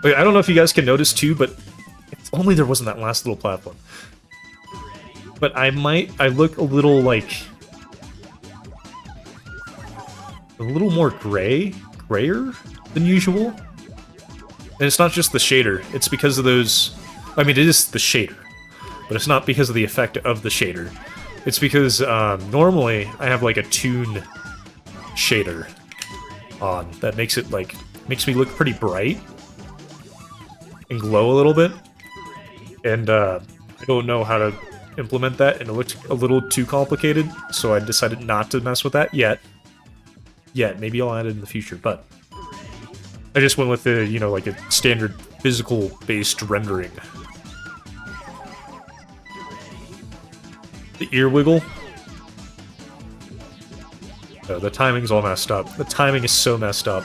A: Wait, I don't know if you guys can notice too, but if only there wasn't that last little platform. But I look a little like... a little more grayer than usual. And it's not just the shader, it's because of those... I mean, it is the shader. But it's not because of the effect of the shader. It's because normally I have like a toon shader on that makes it like makes me look pretty bright and glow a little bit. And I don't know how to implement that, and it looked a little too complicated, so I decided not to mess with that yet. Maybe I'll add it in the future, but I just went with the, you know, like a standard physical based rendering. The ear wiggle. Oh, the timing's all messed up. The timing is so messed up.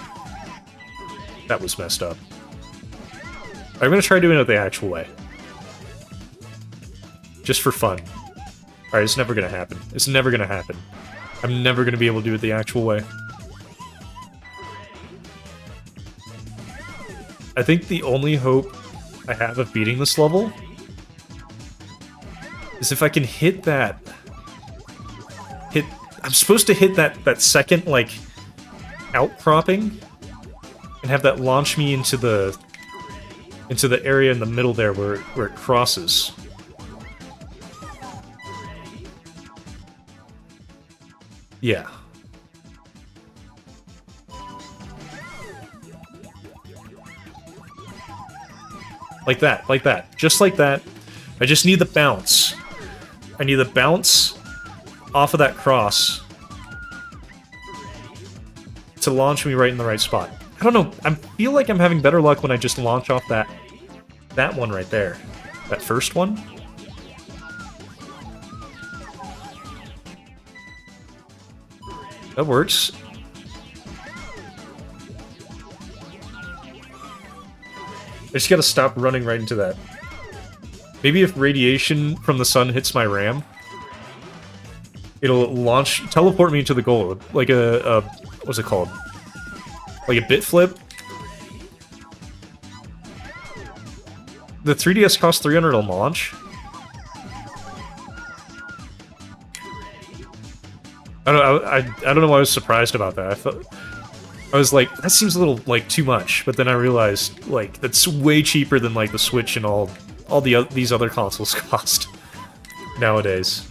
A: That was messed up. I'm gonna try doing it the actual way. Just for fun. Alright, it's never gonna happen. It's never gonna happen. I'm never gonna be able to do it the actual way. I think the only hope I have of beating this level is if I can hit that... I'm supposed to hit that second, like, outcropping, and have that launch me into the area in the middle there where it crosses. Yeah. Like that. Just like that. I just need the bounce. I need the bounce off of that cross to launch me right in the right spot. I don't know, I feel like I'm having better luck when I just launch off that one right there. That first one. That works. I just gotta stop running right into that. Maybe if radiation from the sun hits my RAM, it'll teleport me to the goal, like a what's it called? Like a bit flip? The 3DS cost $300 on launch? I don't know why I was surprised about that. I was like, that seems a little, like, too much. But then I realized, like, that's way cheaper than, like, the Switch and all these other consoles cost nowadays.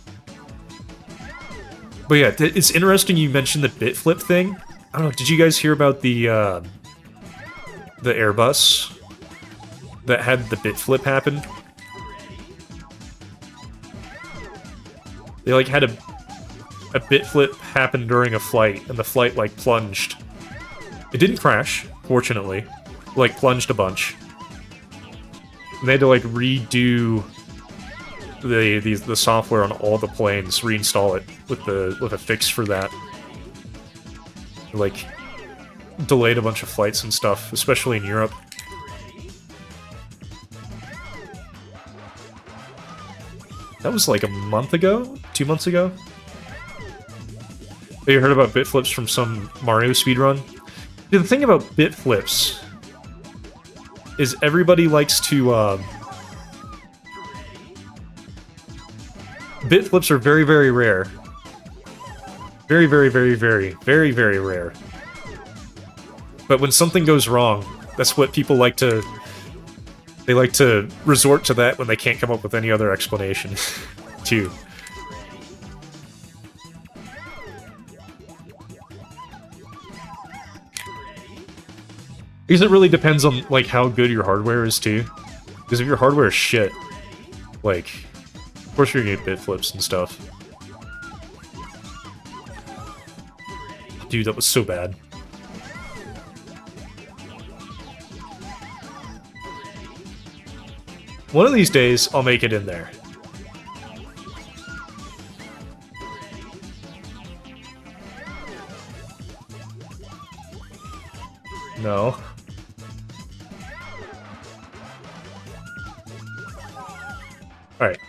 A: But yeah, it's interesting you mentioned the bit flip thing. I don't know, did you guys hear about the Airbus that had the bit flip happen? They, like, had a bit flip happen during a flight, and the flight, like, plunged. It didn't crash, fortunately. Like, plunged a bunch. And they had to, like, redo the software on all the planes, reinstall it with a fix for that. Like, delayed a bunch of flights and stuff, especially in Europe. That was like a month ago? 2 months ago? Have you heard about bit flips from some Mario speedrun? Dude, the thing about bit flips is everybody likes to, bit flips are very, very rare. Very, very, very, very, very, very rare. But when something goes wrong, that's what people like to... They like to resort to that when they can't come up with any other explanation, too. Because it really depends on, like, how good your hardware is, too. Because if your hardware is shit, like, of course you're gonna get bit flips and stuff. Dude, that was so bad. One of these days, I'll make it in there. No. Alright.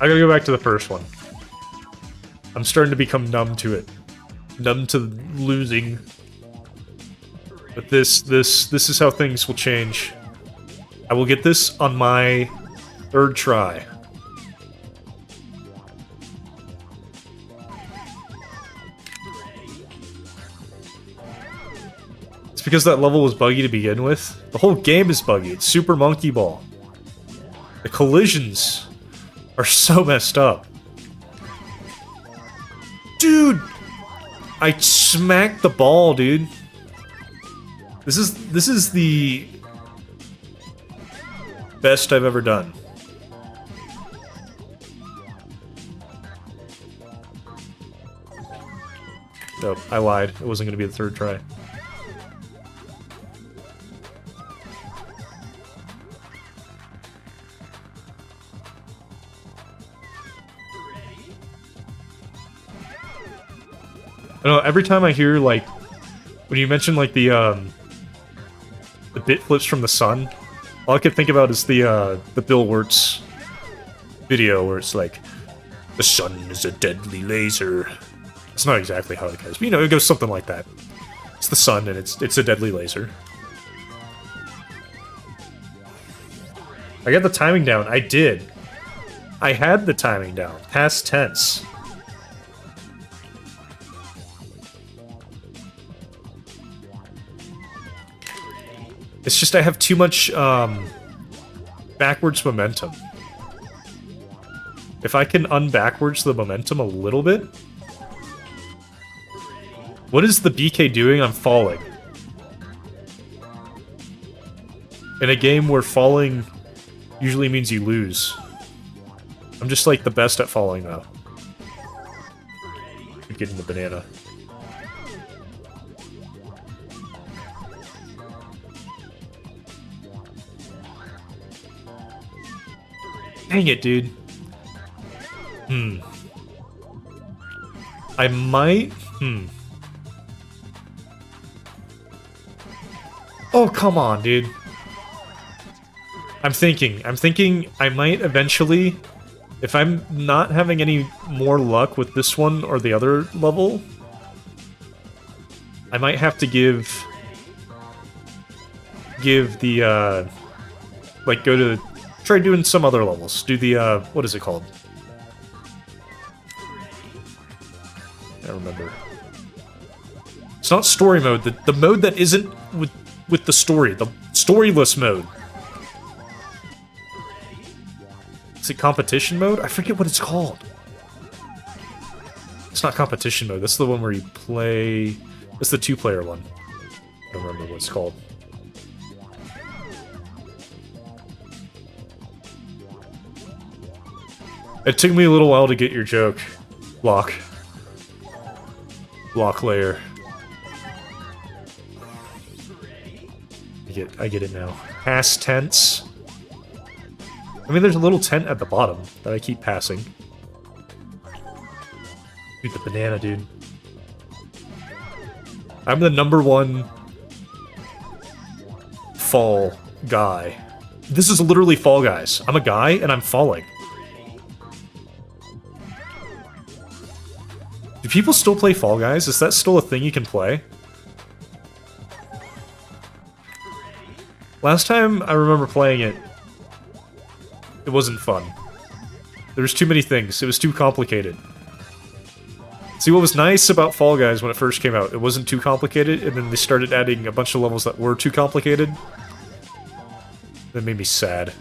A: I gotta go back to the first one. I'm starting to become numb to it. Numb to losing. But this is how things will change. I will get this on my third try. It's because that level was buggy to begin with. The whole game is buggy. It's Super Monkey Ball. The collisions are so messed up. Dude! I smacked the ball, dude. This is the best I've ever done. Nope, I lied. It wasn't going to be the third try. I don't know, every time I hear, like, when you mention, like, the bit flips from the sun, all I can think about is the Bill Wirtz video where it's like, the sun is a deadly laser. It's not exactly how it goes, but, you know, it goes something like that. It's the sun, and it's a deadly laser. I got the timing down. I did. I had the timing down. Past tense. It's just I have too much, backwards momentum. If I can unbackwards the momentum a little bit... What is the BK doing? I'm falling. In a game where falling usually means you lose. I'm just, like, the best at falling, though. I'm getting the banana. Dang it, dude. I might... Oh, come on, dude. I'm thinking I might eventually... If I'm not having any more luck with this one or the other level, I might have to give give the, like, go to, try doing some other levels. Do the, what is it called? I don't remember. It's not story mode, the mode that isn't with the story, the storyless mode. Is it competition mode? I forget what it's called. It's not competition mode, that's the one where you play... That's the 2-player one. I don't remember what it's called. It took me a little while to get your joke, Block. Block layer. I get it now. Past tense. I mean, there's a little tent at the bottom that I keep passing. Dude, the banana, dude. I'm the #1 fall guy. This is literally Fall Guys. I'm a guy, and I'm falling. Do people still play Fall Guys? Is that still a thing you can play? Last time I remember playing it, it wasn't fun. There was too many things. It was too complicated. See, what was nice about Fall Guys when it first came out, it wasn't too complicated, and then they started adding a bunch of levels that were too complicated. That made me sad.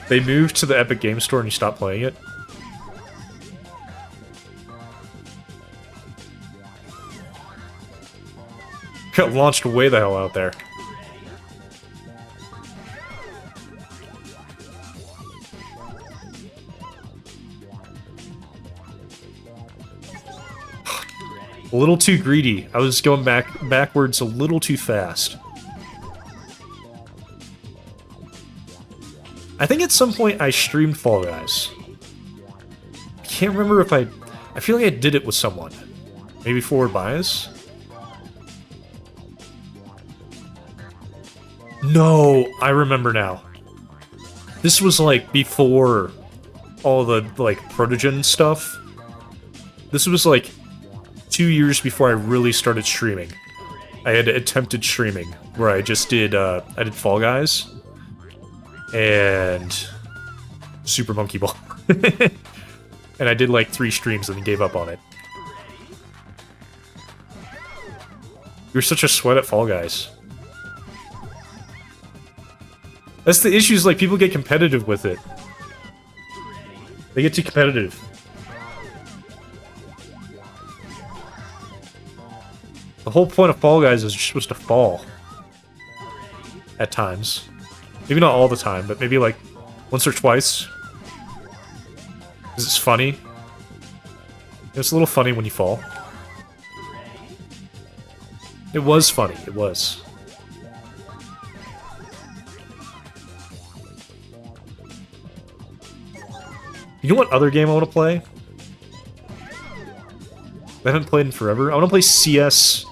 A: They moved to the Epic Game Store and you stopped playing it. Got launched way the hell out there. A little too greedy. I was going backwards a little too fast. I think at some point I streamed Fall Guys. I can't remember if I feel like I did it with someone. Maybe Forward Bias? No, I remember now. This was like before all the like Protogen stuff. This was like 2 years before I really started streaming. I had attempted streaming where I just did I did Fall Guys and Super Monkey Ball. And I did like 3 streams and then gave up on it. You're such a sweat at Fall Guys. That's the issue, is like people get competitive with it. They get too competitive. The whole point of Fall Guys is you're supposed to fall. At times. Maybe not all the time, but maybe like once or twice. Because it's funny. It's a little funny when you fall. It was funny, it was. You know what other game I want to play? I haven't played in forever. I want to play CS.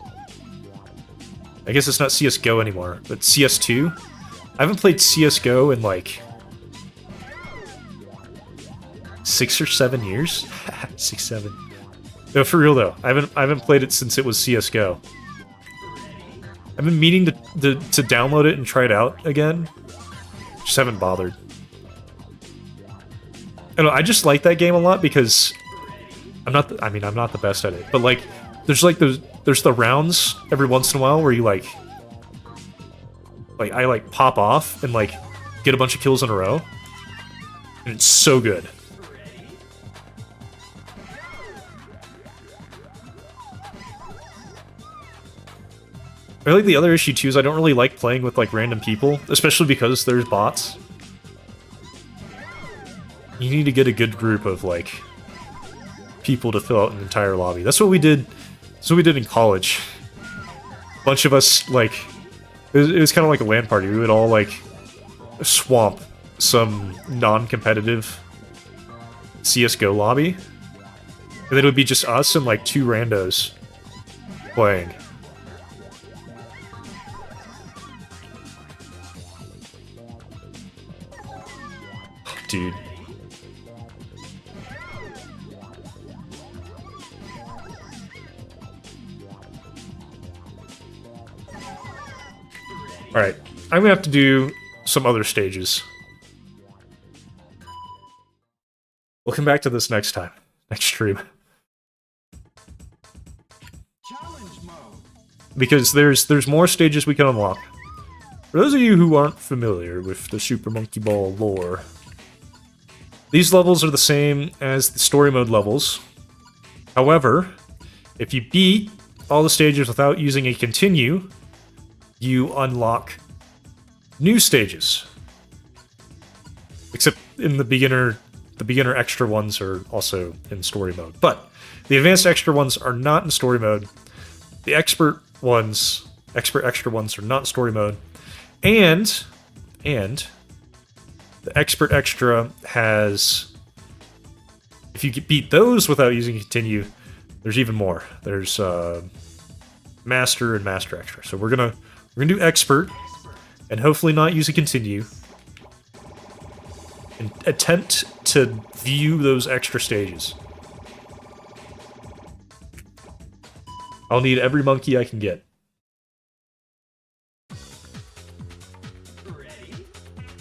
A: I guess it's not CSGO anymore, but CS2. I haven't played CSGO in like 6 or 7 years. 6, 7. No, for real though. I haven't played it since it was CSGO. I've been meaning to download it and try it out again. Just haven't bothered. I don't know, I just like that game a lot because I'm not the best at it, but like there's the rounds every once in a while where you like I like pop off and like get a bunch of kills in a row. And it's so good. I think the other issue too is I don't really like playing with like random people, especially because there's bots. You need to get a good group of like people to fill out an entire lobby. That's what we did. That's what we did in college. A bunch of us like it was kind of like a LAN party. We would all like swamp some non-competitive CS:GO lobby, and then it would be just us and like 2 randos playing. Dude. Alright, I'm gonna have to do some other stages. We'll come back to this next time. Next stream. Because there's more stages we can unlock. For those of you who aren't familiar with the Super Monkey Ball lore, these levels are the same as the story mode levels. However, if you beat all the stages without using a continue, you unlock new stages. Except in the beginner extra ones are also in story mode. But the advanced extra ones are not in story mode. The expert extra ones are not in story mode. And the expert extra has, if you beat those without using continue, there's even more. There's master and master extra. So we're gonna do expert and hopefully not use a continue and attempt to view those extra stages. I'll need every monkey I can get.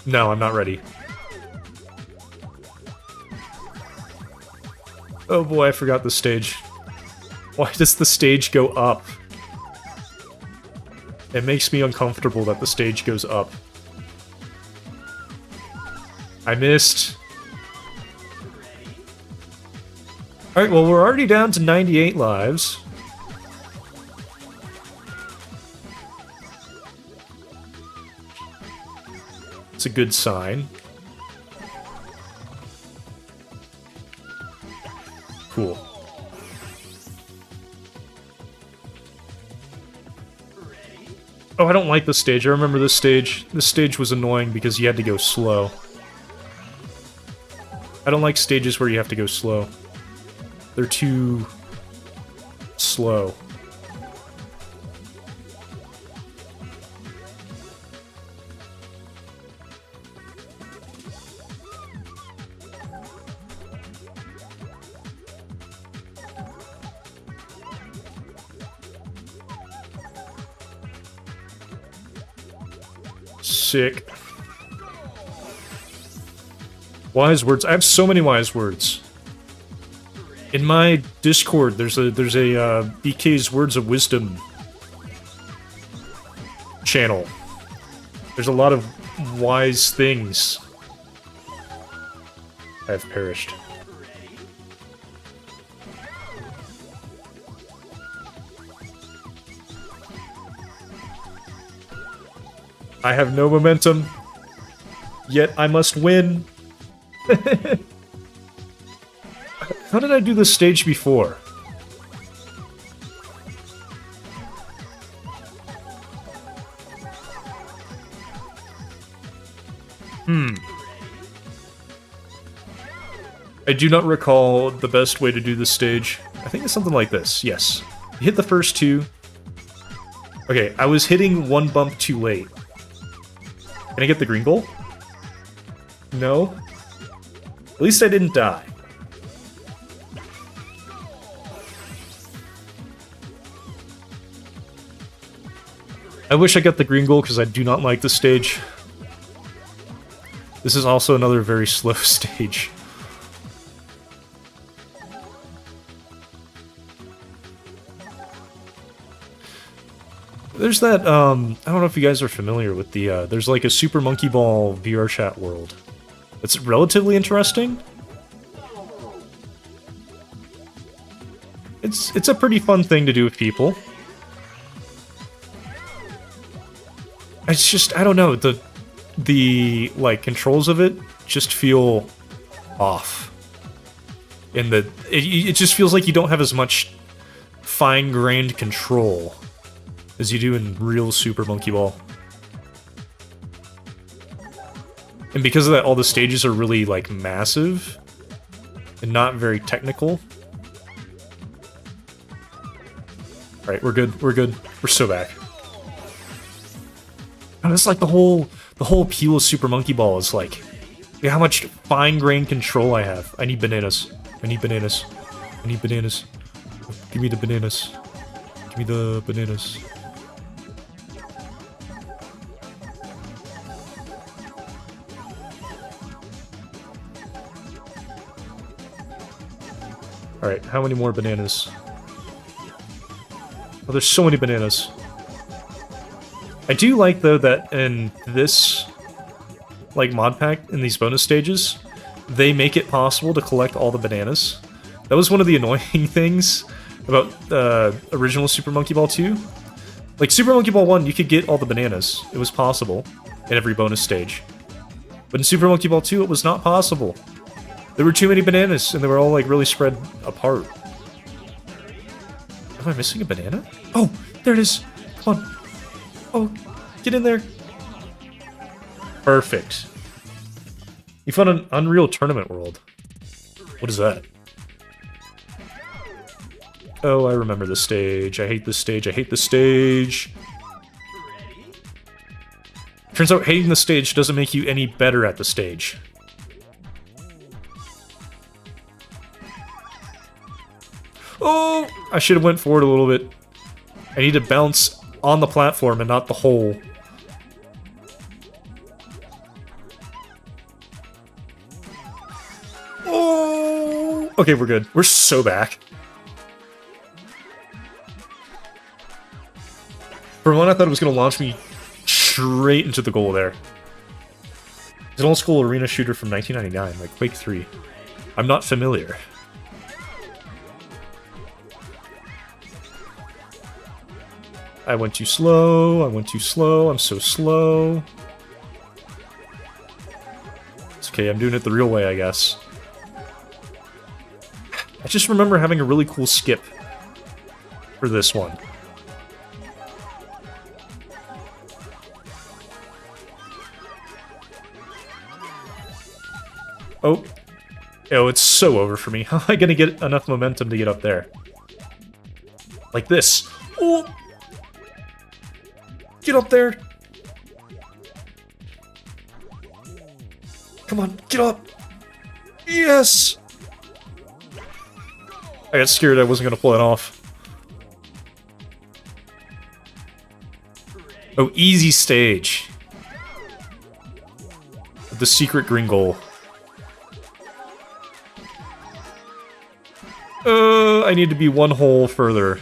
A: No, I'm not ready. Oh boy, I forgot the stage. Why does the stage go up? It makes me uncomfortable that the stage goes up. I missed. Alright, well, we're already down to 98 lives. It's a good sign. Cool. Oh, I don't like this stage. I remember this stage. This stage was annoying because you had to go slow. I don't like stages where you have to go slow. They're too slow. Sick. Wise words. I have so many wise words. In my Discord, there's a BK's Words of Wisdom channel. There's a lot of wise things. I have perished. I have no momentum, yet I must win. How did I do this stage before? I do not recall the best way to do this stage. I think it's something like this, yes. You hit the first two. Okay, I was hitting one bump too late. Can I get the green goal? No. At least I didn't die. I wish I got the green goal because I do not like this stage. This is also another very slow stage. There's that, I don't know if you guys are familiar with the, there's like a Super Monkey Ball VR chat world. It's relatively interesting. It's a pretty fun thing to do with people. It's just, I don't know, the like, controls of it just feel off. In the, it just feels like you don't have as much fine-grained control as you do in real Super Monkey Ball. And because of that, all the stages are really, like, massive and not very technical. Alright, we're good, we're good. We're so back. And it's like the whole appeal of Super Monkey Ball is like, yeah, how much fine-grained control I have. I need bananas. I need bananas. I need bananas. Give me the bananas. Give me the bananas. Alright, how many more bananas? Oh, there's so many bananas. I do like, though, that in this, like, mod pack, in these bonus stages, they make it possible to collect all the bananas. That was one of the annoying things about original Super Monkey Ball 2. Like, Super Monkey Ball 1, you could get all the bananas. It was possible in every bonus stage. But in Super Monkey Ball 2, it was not possible. There were too many bananas, and they were all, like, really spread apart. Am I missing a banana? Oh, there it is! Come on. Oh, get in there. Perfect. You found an Unreal Tournament world. What is that? Oh, I remember this stage. I hate this stage. I hate this stage. Turns out hating the stage doesn't make you any better at the stage. Oh! I should have went forward a little bit. I need to bounce on the platform and not the hole. Oh! Okay, we're good. We're so back. For one, I thought it was going to launch me straight into the goal there. It's an old-school arena shooter from 1999, like Quake 3. I'm not familiar. I went too slow, I went too slow, I'm so slow. It's okay, I'm doing it the real way, I guess. I just remember having a really cool skip for this one. Oh. Oh, it's so over for me. How am I gonna get enough momentum to get up there? Like this. Oh! Get up there! Come on, get up! Yes! I got scared I wasn't gonna pull it off. Oh, easy stage. The secret green goal. I need to be one hole further.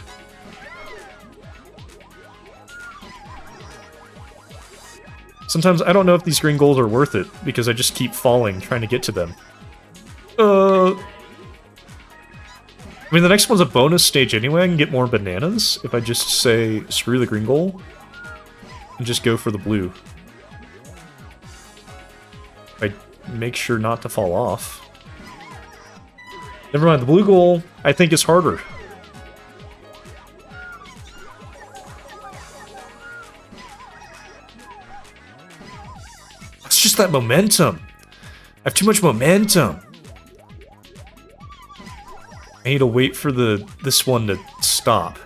A: Sometimes I don't know if these green goals are worth it, because I just keep falling trying to get to them. I mean, the next one's a bonus stage anyway. I can get more bananas if I just say, screw the green goal, and just go for the blue. I make sure not to fall off. Never mind, the blue goal, I think, is harder. It's just that momentum. I have too much momentum. I need to wait for this one to stop.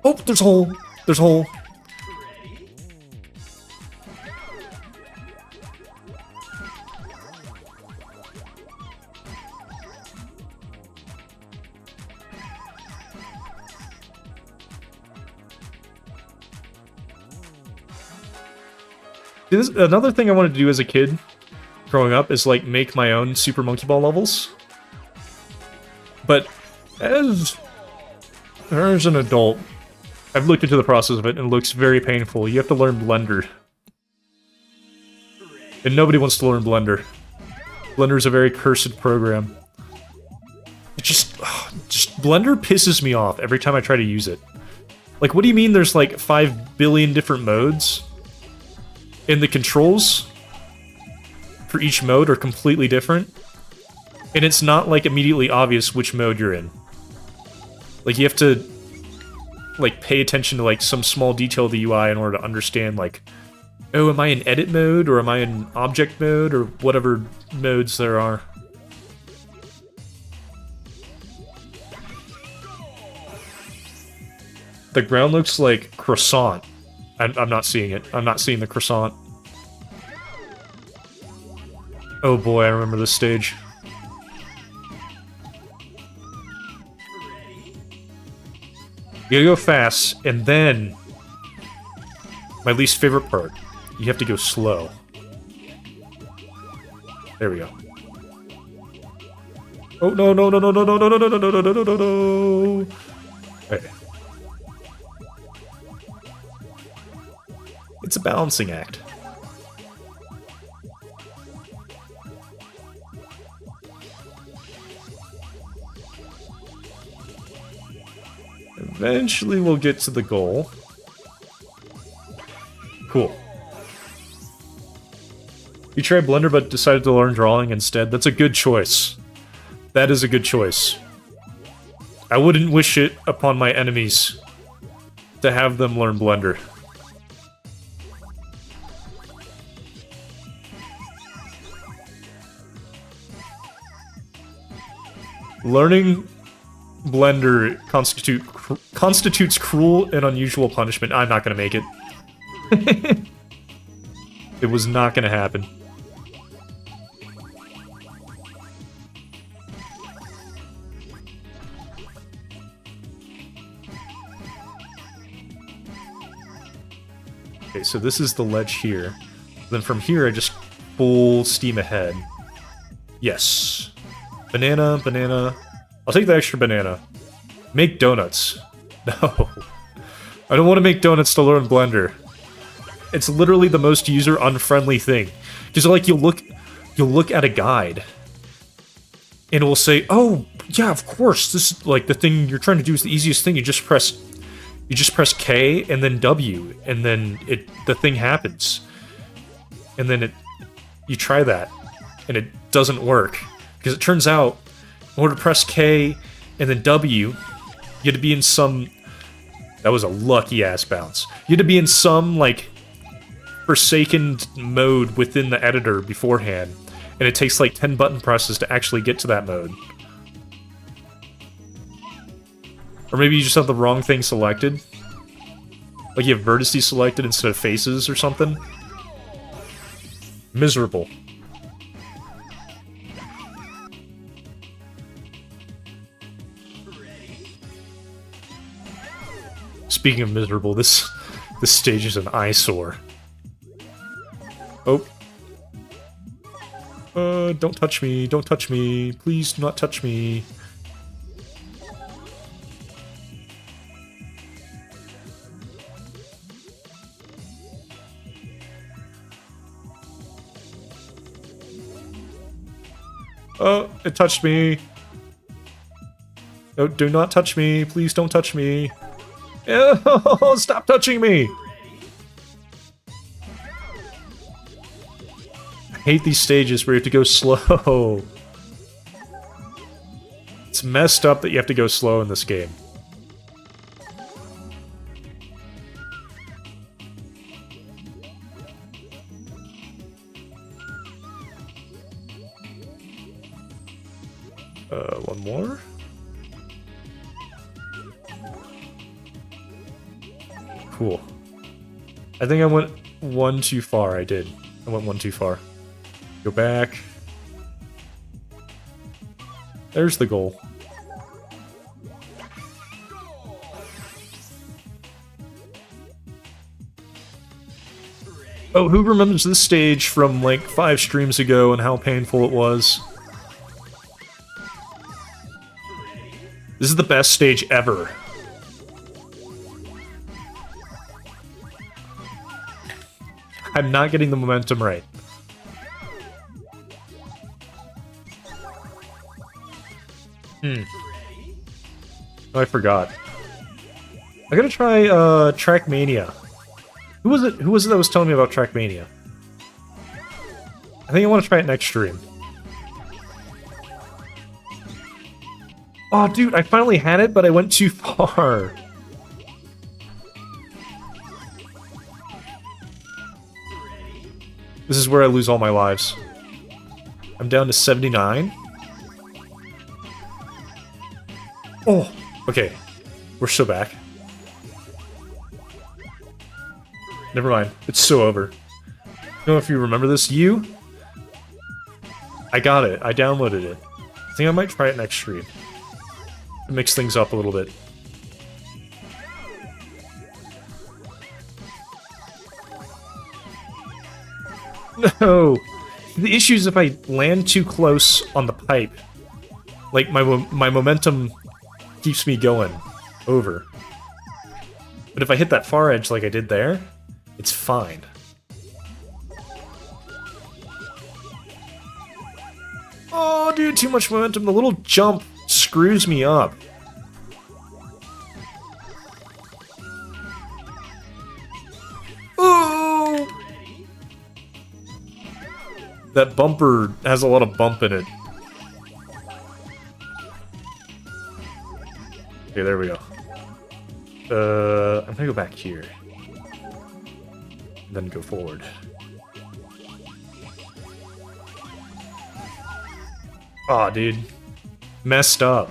A: Oh, there's a hole. There's a hole. Another thing I wanted to do as a kid, growing up, is like make my own Super Monkey Ball levels. But as an adult, I've looked into the process of it, and it looks very painful. You have to learn Blender. And nobody wants to learn Blender. Blender is a very cursed program. It just Blender pisses me off every time I try to use it. Like, what do you mean there's like 5 billion different modes? And the controls for each mode are completely different. And it's not, like, immediately obvious which mode you're in. Like, you have to, like, pay attention to, like, some small detail of the UI in order to understand, like, oh, am I in edit mode, or am I in object mode, or whatever modes there are. The ground looks like croissant. I'm not seeing it. I'm not seeing the croissant. Oh boy, I remember this stage. You gotta go fast, and then... my least favorite part. You have to go slow. There we go. Oh, no, no, no, no, no, no, no, no, no, no, no, no, no, no, no. Okay. It's a balancing act. Eventually we'll get to the goal. Cool. You tried Blender but decided to learn drawing instead. That's a good choice. That is a good choice. I wouldn't wish it upon my enemies to have them learn Blender. Learning Blender constitutes cruel and unusual punishment. I'm not gonna make it. It was not gonna happen. Okay, so this is the ledge here. Then from here, I just full steam ahead. Yes. Banana, banana. I'll take the extra banana. Make donuts. No. I don't want to make donuts to learn Blender. It's literally the most user-unfriendly thing. Because, like, you'll look at a guide, and it will say, oh, yeah, of course, this is, like, the thing you're trying to do is the easiest thing. You just press K, and then W, and then the thing happens. And then you try that, and it doesn't work. Because it turns out, in order to press K and then W, you had to be in some... That was a lucky-ass bounce. You had to be in some, like, forsaken mode within the editor beforehand, and it takes, like, 10 button presses to actually get to that mode. Or maybe you just have the wrong thing selected. Like you have vertices selected instead of faces or something. Miserable. Speaking of miserable, this stage is an eyesore. Oh. Don't touch me, don't touch me. Please do not touch me. Oh, it touched me. Oh, do not touch me. Please don't touch me. Oh, stop touching me! I hate these stages where you have to go slow. It's messed up that you have to go slow in this game. One more? Cool. I think I went one too far. I did. I went one too far. Go back. There's the goal. Oh, who remembers this stage from like 5 streams ago and how painful it was? This is the best stage ever. I'm not getting the momentum right. Oh, I forgot. I gotta try Trackmania. Who was it that was telling me about Trackmania? I think I want to try it next stream. Oh, dude, I finally had it, but I went too far. This is where I lose all my lives. I'm down to 79. Oh, okay. We're so back. Never mind. It's so over. I don't know if you remember this. I got it. I downloaded it. I think I might try it next stream. Mix things up a little bit. No! The issue is if I land too close on the pipe, Like, my momentum keeps me going over. But if I hit that far edge like I did there, it's fine. Oh, dude, too much momentum. The little jump screws me up. Oh! That bumper has a lot of bump in it. Okay, there we go. I'm gonna go back here. Then go forward. Aw, dude. Messed up.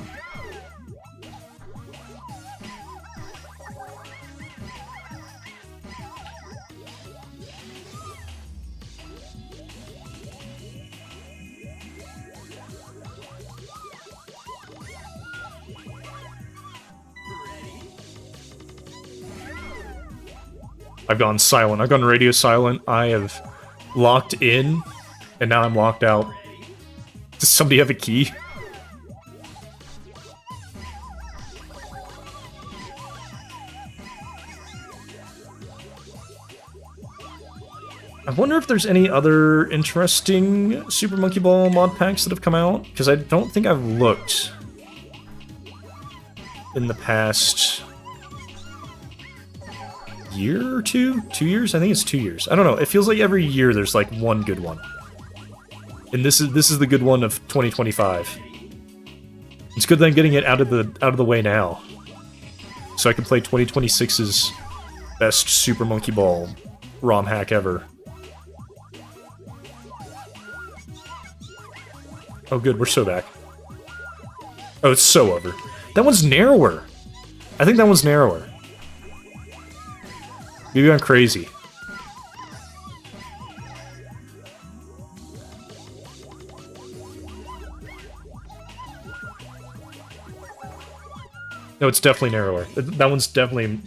A: I've gone silent. I've gone radio silent. I have locked in, and now I'm locked out. Does somebody have a key? I wonder if there's any other interesting Super Monkey Ball mod packs that have come out, because I don't think I've looked in the past year or two? 2 years? I think it's 2 years. I don't know. It feels like every year there's like one good one. And this is the good one of 2025. It's good that I'm getting it out of the way now. So I can play 2026's best Super Monkey Ball ROM hack ever. Oh good, we're so back. Oh, it's so over. That one's narrower. I think that one's narrower. Maybe I'm crazy. No, it's definitely narrower. That one's definitely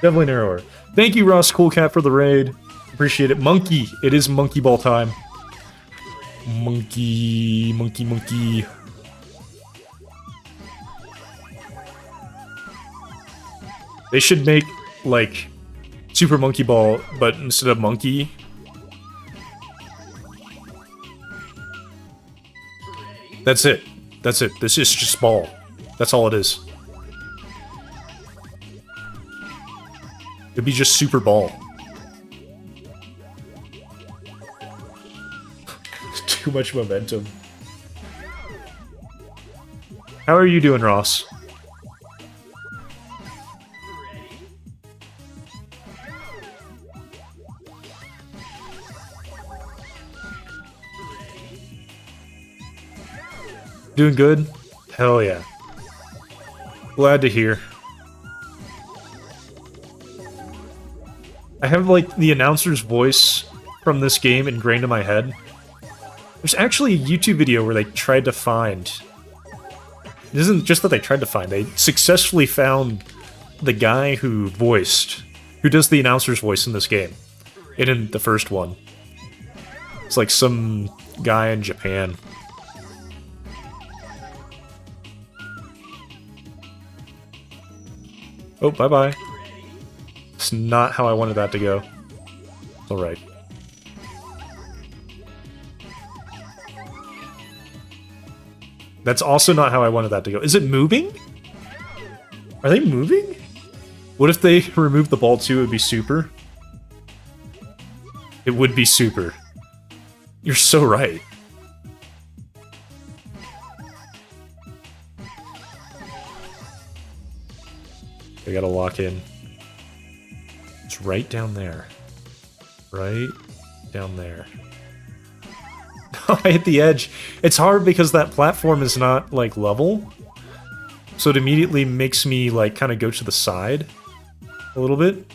A: narrower. Thank you, Ross Coolcat, for the raid. Appreciate it. Monkey. It is monkey ball time. Monkey. They should make, like, Super Monkey Ball, but instead of monkey... That's it. That's it. This is just ball. That's all it is. It'd be just Super Ball. Too much momentum. How are you doing, Ross? Doing good? Hell yeah. Glad to hear. I have, like, the announcer's voice from this game ingrained in my head. There's actually a YouTube video where they tried to find... It isn't just that they tried to find, they successfully found the guy who does the announcer's voice in this game. In the first one. It's like some guy in Japan. Oh, bye-bye. It's not how I wanted that to go. Alright. That's also not how I wanted that to go. Is it moving? Are they moving? What if they removed the ball too? It would be super? It would be super. You're so right. I gotta lock in. It's right down there. Right down there. I hit the edge. It's hard because that platform is not, like, level. So it immediately makes me, like, kind of go to the side a little bit.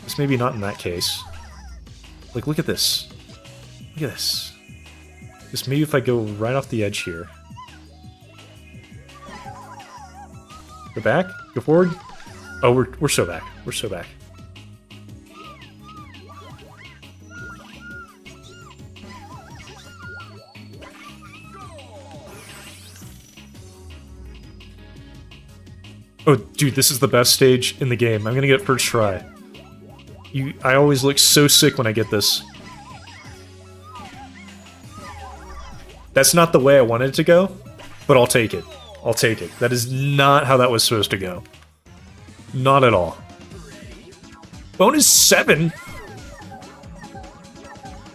A: It's maybe not in that case. Like, look at this. Look at this. Just maybe if I go right off the edge here. Go back? Go forward? Oh, we're so back. We're so back. Oh, dude, this is the best stage in the game. I'm gonna get first try. I always look so sick when I get this. That's not the way I wanted it to go, but I'll take it. I'll take it. That is not how that was supposed to go. Not at all. Bonus 7?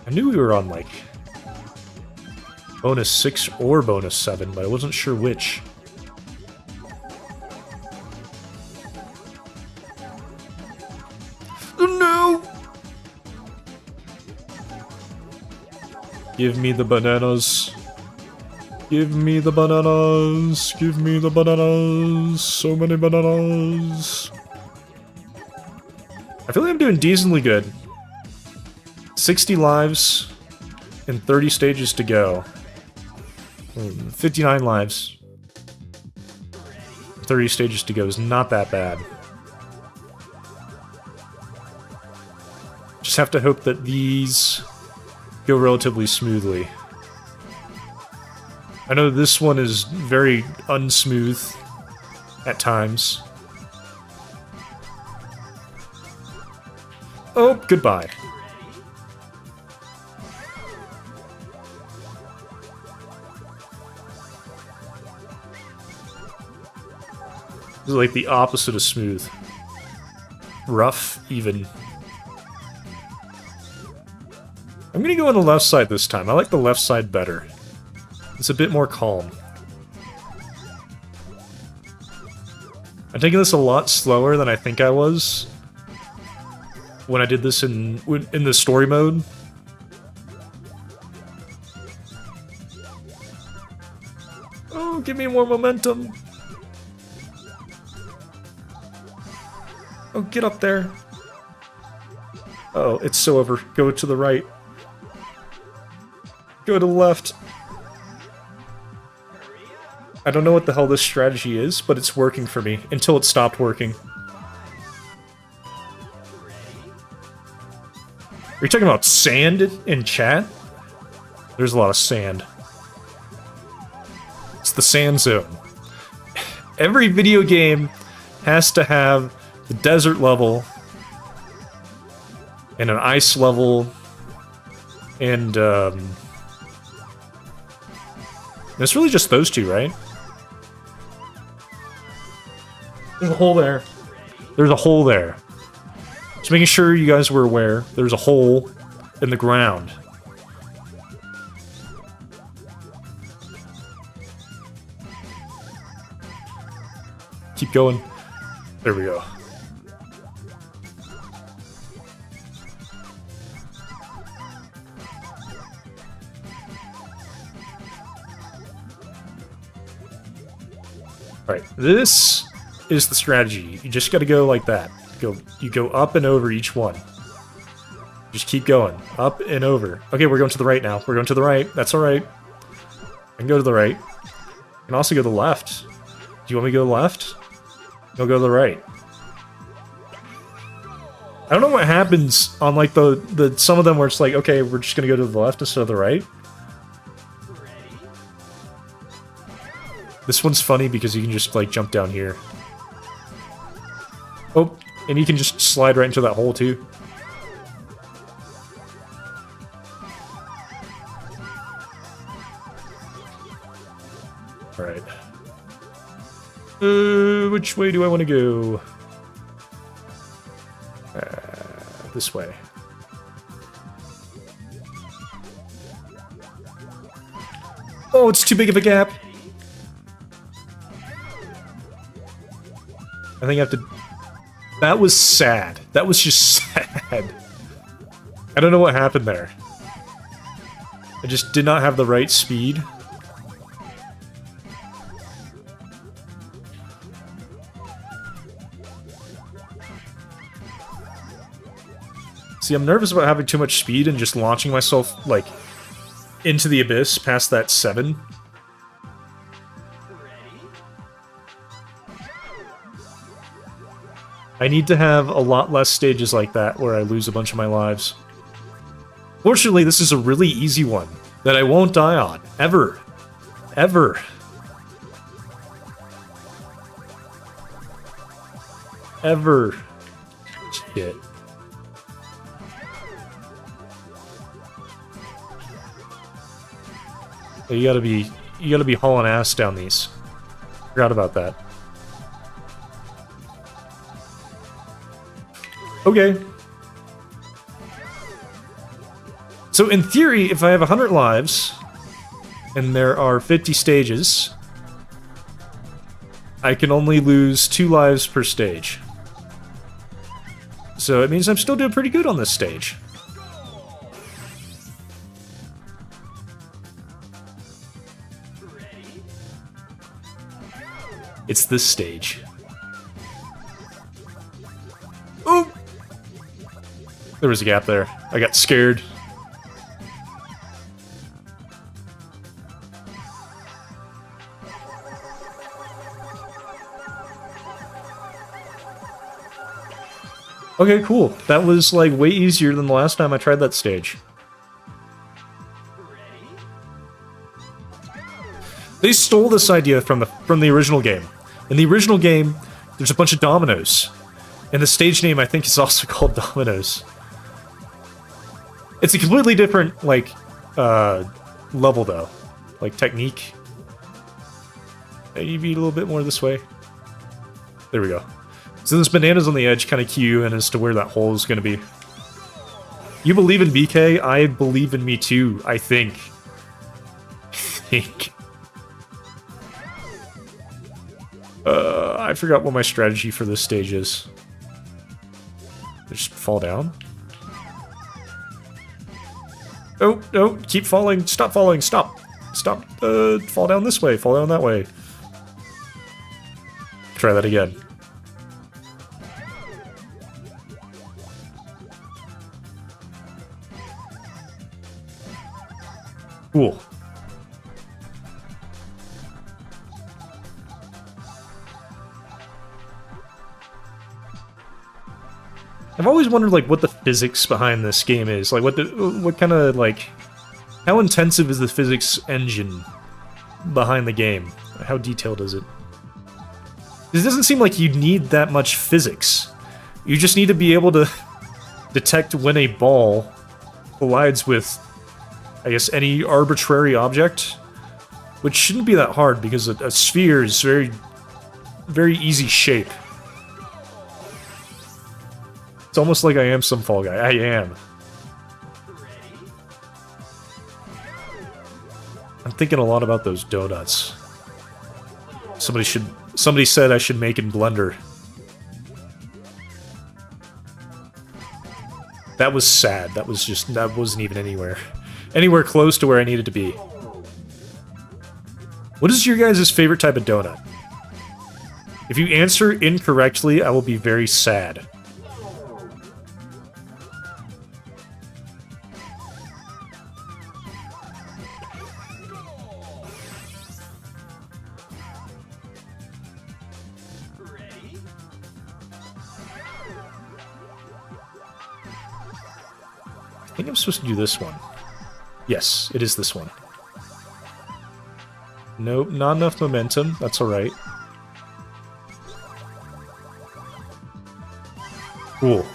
A: I knew we were on, like, bonus 6 or bonus 7, but I wasn't sure which. Oh no! Give me the bananas. Give me the bananas. Give me the bananas. So many bananas. I feel like I'm doing decently good. 60 lives and 30 stages to go. 59 lives. 30 stages to go is not that bad. Just have to hope that these go relatively smoothly. I know this one is very unsmooth at times. Oh, goodbye. This is like the opposite of smooth. Rough, even. I'm gonna go on the left side this time. I like the left side better. It's a bit more calm. I'm taking this a lot slower than I think I was when I did this in the story mode. Oh, give me more momentum. Oh, get up there. Oh, it's so over. Go to the right. Go to the left. I don't know what the hell this strategy is, but it's working for me until it stopped working. Are you talking about sand in chat? There's a lot of sand. It's the sand zone. Every video game has to have the desert level and an ice level and it's really just those two, right? There's a hole there. There's a hole there. Just making sure you guys were aware. There's a hole in the ground. Keep going. There we go. Alright, this is the strategy. You just gotta go like that. You go up and over each one. Just keep going. Up and over. Okay, we're going to the right now. We're going to the right. That's alright. I can go to the right. I can also go to the left. Do you want me to go left? I'll go to the right. I don't know what happens on like the some of them where it's like, okay, we're just gonna go to the left instead of the right. This one's funny because you can just like jump down here. Oh, and you can just slide right into that hole too. Alright. Which way do I want to go? This way. Oh, it's too big of a gap. I think I have to... That was sad. That was just sad. I don't know what happened there. I just did not have the right speed. See, I'm nervous about having too much speed and just launching myself, like, into the abyss past that 7. I need to have a lot less stages like that where I lose a bunch of my lives. Fortunately, this is a really easy one that I won't die on. Ever. Ever. ever. Shit. You gotta be hauling ass down these. Forgot about that. Okay. So in theory, if I have 100 lives, and there are 50 stages, I can only lose 2 lives per stage. So it means I'm still doing pretty good on this stage. It's this stage. Oh! There was a gap there. I got scared. Okay, cool. That was, like, way easier than the last time I tried that stage. They stole this idea from the original game. In the original game, there's a bunch of dominoes. And the stage name, I think, is also called Dominoes. It's a completely different, like, level, though. Like, technique. Maybe a little bit more this way. There we go. So this banana's on the edge kind of cue in as to where that hole is going to be. You believe in BK? I believe in me too, I think. I forgot what my strategy for this stage is. Just fall down? Oh, no, keep falling. Stop falling, stop. Stop, fall down this way, fall down that way. Try that again. Cool. I've always wondered, like, what the physics behind this game is. Like, what kind of, like... How intensive is the physics engine behind the game? How detailed is it? It doesn't seem like you need that much physics. You just need to be able to detect when a ball collides with, I guess, any arbitrary object, which shouldn't be that hard because a sphere is very easy shape. It's almost like I am some Fall Guy. I am. I'm thinking a lot about those donuts. Somebody said I should make in Blender. That was sad. That wasn't even anywhere close to where I needed to be. What is your guys' favorite type of donut? If you answer incorrectly, I will be very sad. I think I'm supposed to do this one. Yes, it is this one. Nope, not enough momentum. That's alright. Cool.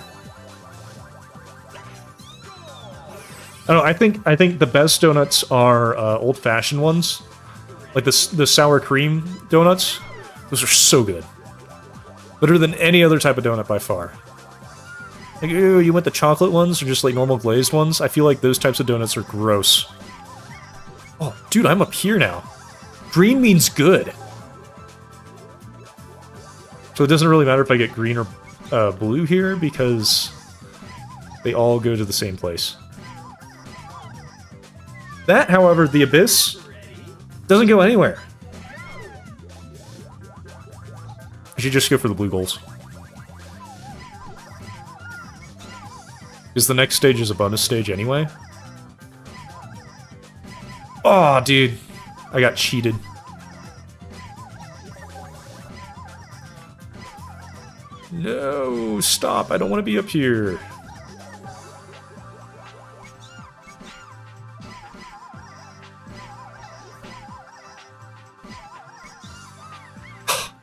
A: I don't know, I think the best donuts are old-fashioned ones. Like the sour cream donuts. Those are so good. Better than any other type of donut by far. Like, ew, you went the chocolate ones or just like normal glazed ones? I feel like those types of donuts are gross. Oh, dude, I'm up here now. Green means good. So it doesn't really matter if I get green or blue here because they all go to the same place. That, however, the Abyss doesn't go anywhere. I should just go for the blue goals. Because the next stage is a bonus stage anyway. Oh, dude. I got cheated. No, stop. I don't want to be up here.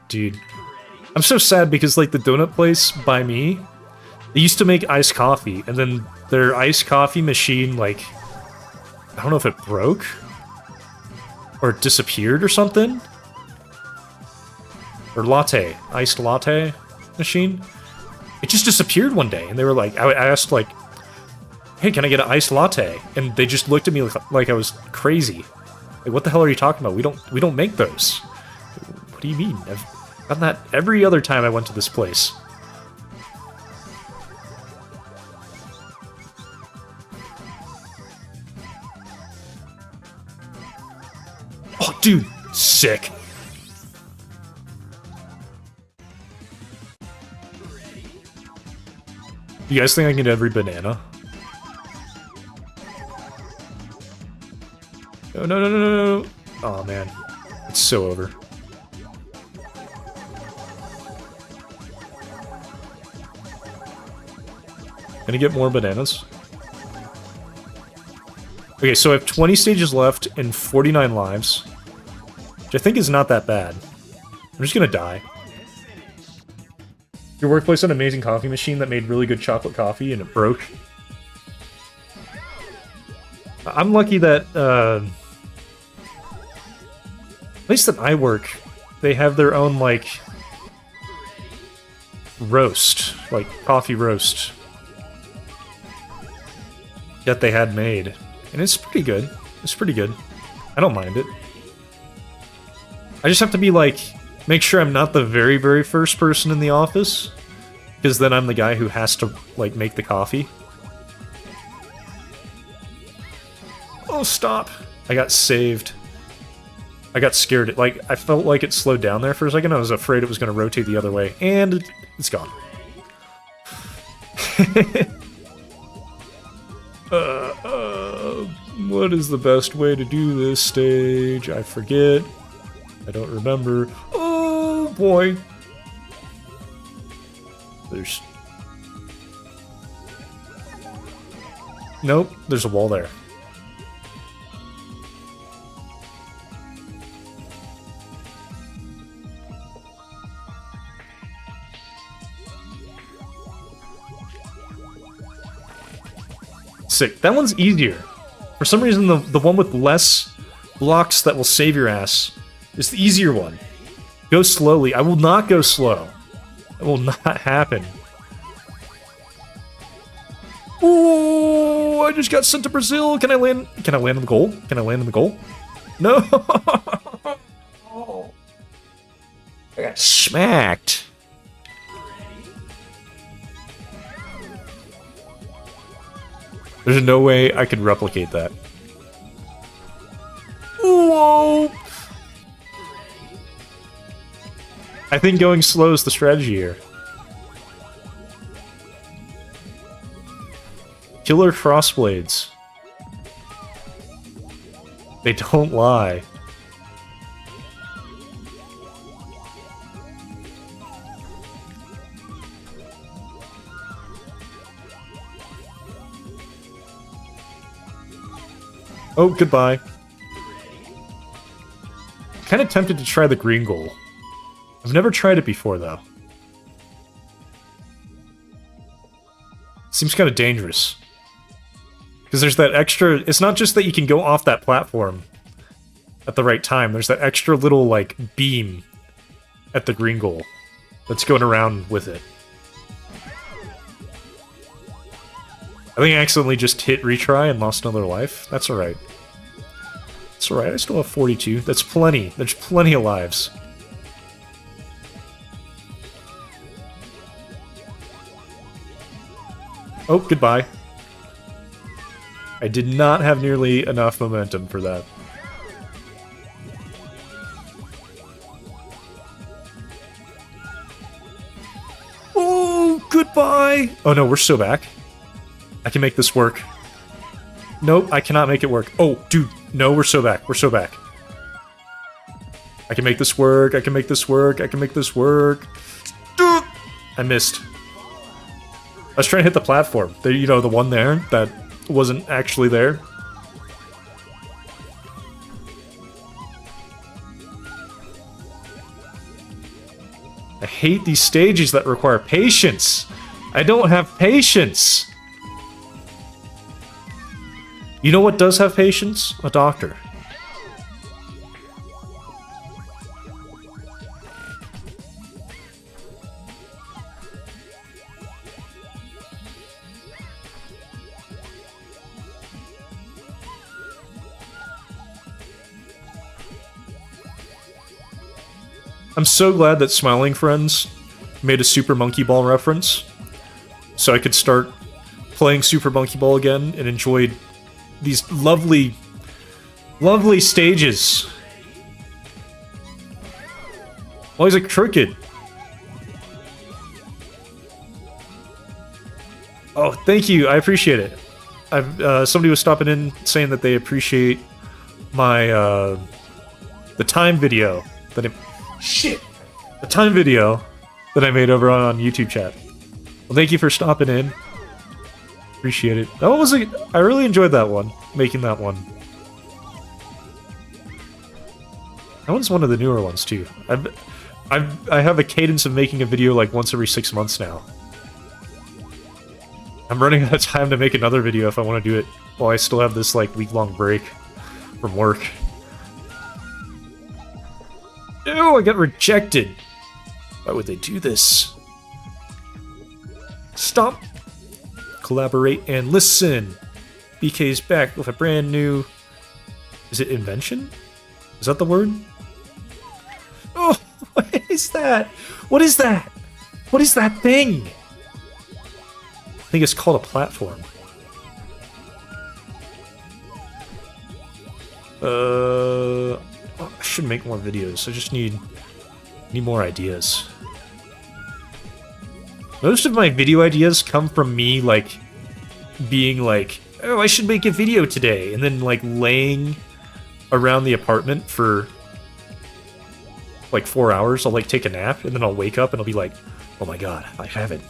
A: Dude. I'm so sad because, like, the donut place by me, they used to make iced coffee, and then their iced coffee machine, like, I don't know if it broke or it disappeared or something. Or latte, iced latte machine. It just disappeared one day, and they were like, I asked, like, hey, can I get an iced latte? And they just looked at me like I was crazy. Like, what the hell are you talking about? We don't make those. What do you mean? I've done that every other time I went to this place. Oh, dude, sick. You guys think I can get every banana? No, no, no, no, no, no. Oh, man. It's so over. Can I get more bananas? Okay, so I have 20 stages left and 49 lives. Which I think is not that bad. I'm just gonna die. Your workplace had an amazing coffee machine that made really good chocolate coffee and it broke. I'm lucky that, place that I work, they have their own, like, roast. Like, coffee roast. That they had made. And it's pretty good. It's pretty good. I don't mind it. I just have to be, like, make sure I'm not the very, very first person in the office. Because then I'm the guy who has to, like, make the coffee. Oh, stop! I got saved. I got scared. Like, I felt like it slowed down there for a second. I was afraid it was going to rotate the other way. And it's gone. What is the best way to do this stage? I forget. I don't remember. Oh, boy. There's... Nope, there's a wall there. Sick. That one's easier. For some reason, the one with less blocks that will save your ass is the easier one. Go slowly. I will not go slow. That will not happen. Ooh, I just got sent to Brazil. Can I land on the goal? Can I land on the goal? No. I got smacked. There's no way I could replicate that. Whoa! I think going slow is the strategy here. Killer crossblades. They don't lie. Oh, goodbye. Kind of tempted to try the green goal. I've never tried it before, though. Seems kind of dangerous. Because there's that extra... It's not just that you can go off that platform at the right time. There's that extra little, like, beam at the green goal that's going around with it. I think I accidentally just hit retry and lost another life. That's alright. That's alright, I still have 42. That's plenty. There's plenty of lives. Oh, goodbye. I did not have nearly enough momentum for that. Oh, goodbye! Oh no, we're so back. I can make this work. Nope, I cannot make it work. Oh, dude, no, we're so back. We're so back. I can make this work. I can make this work. I can make this work. I missed. I was trying to hit the platform. The, you know, the one there that wasn't actually there. I hate these stages that require patience. I don't have patience. You know what does have patience? A doctor. I'm so glad that Smiling Friends made a Super Monkey Ball reference, so I could start playing Super Monkey Ball again and enjoy these lovely, lovely stages. Why is it crooked? Oh, thank you. I appreciate it. Somebody was stopping in saying that they appreciate my the time video that it. Shit! The time video that I made over on YouTube chat. Well, thank you for stopping in. Appreciate it. That one was I really enjoyed that one. Making that one. That one's one of the newer ones too. I have a cadence of making a video like once every 6 months now. I'm running out of time to make another video if I want to do it while I still have this like week-long break from work. Ew, I got rejected. Why would they do this? Stop. Collaborate and listen. BK's back with a brand new... Is it invention? Is that the word? Oh, what is that? What is that? What is that thing? I think it's called a platform. I should make more videos. I just need more ideas. Most of my video ideas come from me, like, being like, oh, I should make a video today, and then, like, laying around the apartment for, like, 4 hours. I'll, like, take a nap, and then I'll wake up, and I'll be like, oh my god, I have it.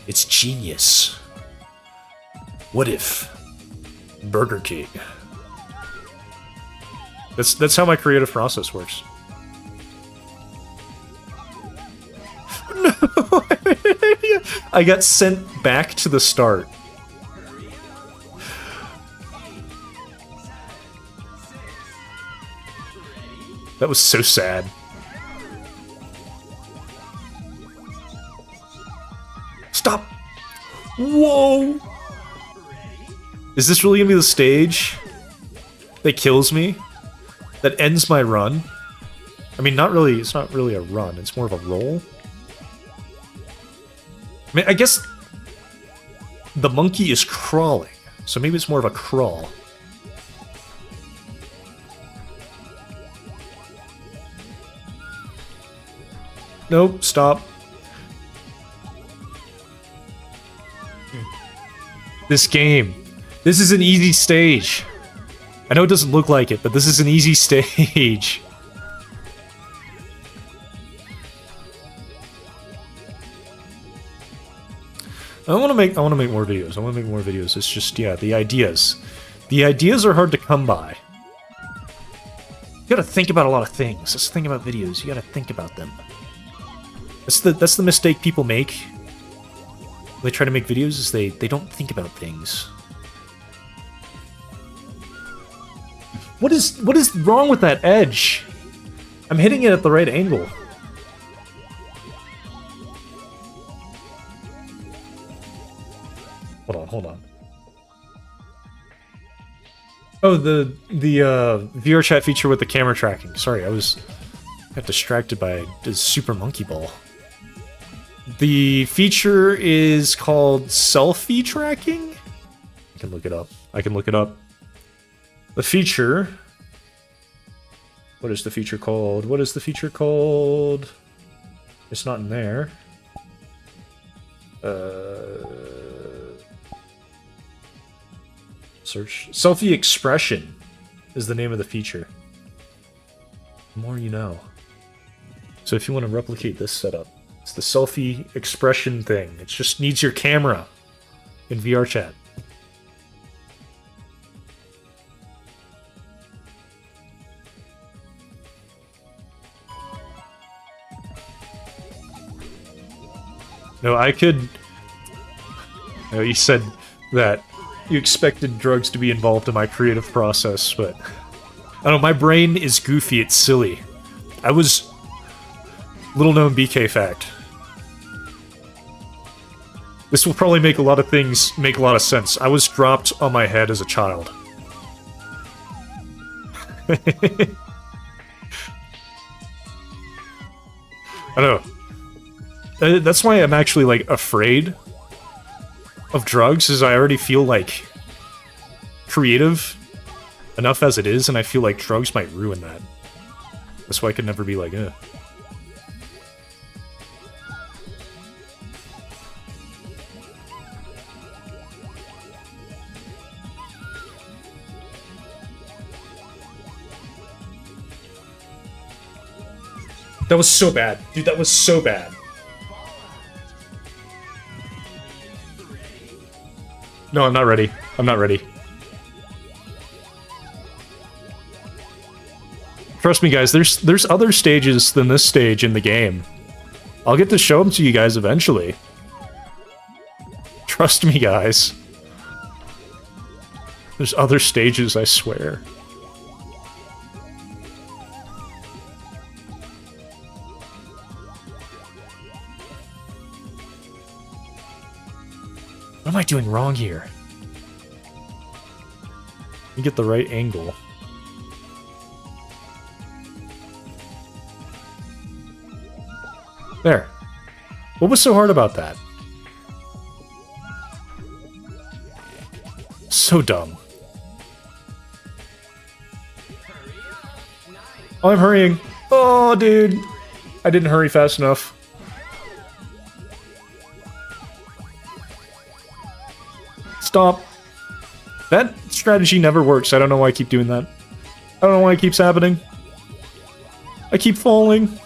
A: It's genius. What if Burger King? That's how my creative process works. No! I got sent back to the start. That was so sad. Stop! Whoa! Is this really gonna be the stage that kills me? That ends my run? I mean, not really, it's not really a run, it's more of a roll. I mean, I guess the monkey is crawling, so maybe it's more of a crawl. Nope, stop. This game. This is an easy stage. I know it doesn't look like it, but this is an easy stage. I want to make more videos. I want to make more videos. It's just, yeah, the ideas. The ideas are hard to come by. You gotta think about a lot of things. That's the thing about videos. You gotta think about them. That's the mistake people make when they try to make videos, is they don't think about things. What is wrong with that edge? I'm hitting it at the right angle. Hold on. Oh, the VR chat feature with the camera tracking. Sorry, I got distracted by the Super Monkey Ball. The feature is called selfie tracking? I can look it up. The feature... What is the feature called? It's not in there. Search. Selfie expression is the name of the feature. The more you know. So if you want to replicate this setup, it's the selfie expression thing. It just needs your camera in VR chat. No, I could... No, you said that you expected drugs to be involved in my creative process, but... I don't know, my brain is goofy, it's silly. I was... Little known BK fact. This will probably make a lot of things make a lot of sense. I was dropped on my head as a child. I don't know. That's why I'm actually, like, afraid of drugs, is I already feel, like, creative enough as it is, and I feel like drugs might ruin that. That's why I could never be like, eh. That was so bad. Dude, that was so bad. No, I'm not ready. I'm not ready. Trust me, guys, there's other stages than this stage in the game. I'll get to show them to you guys eventually. Trust me, guys. There's other stages, I swear. What am I doing wrong here? Let me get the right angle. There. What was so hard about that? So dumb. Oh, I'm hurrying. Oh, dude. I didn't hurry fast enough. Stop. That strategy never works. I don't know why I keep doing that. I don't know why it keeps happening. I keep falling.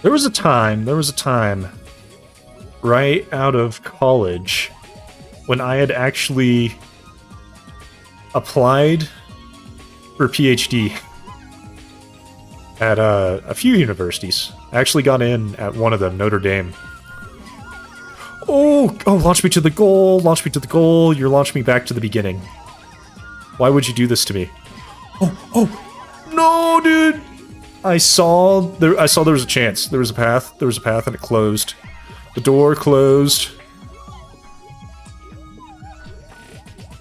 A: There was a time, right out of college, when I had actually applied for a PhD at a few universities. I actually got in at one of them, Notre Dame. Oh, launch me to the goal, launch me to the goal, you're launching me back to the beginning. Why would you do this to me? Oh, no, dude! I saw there was a chance. There was a path, and it closed. The door closed.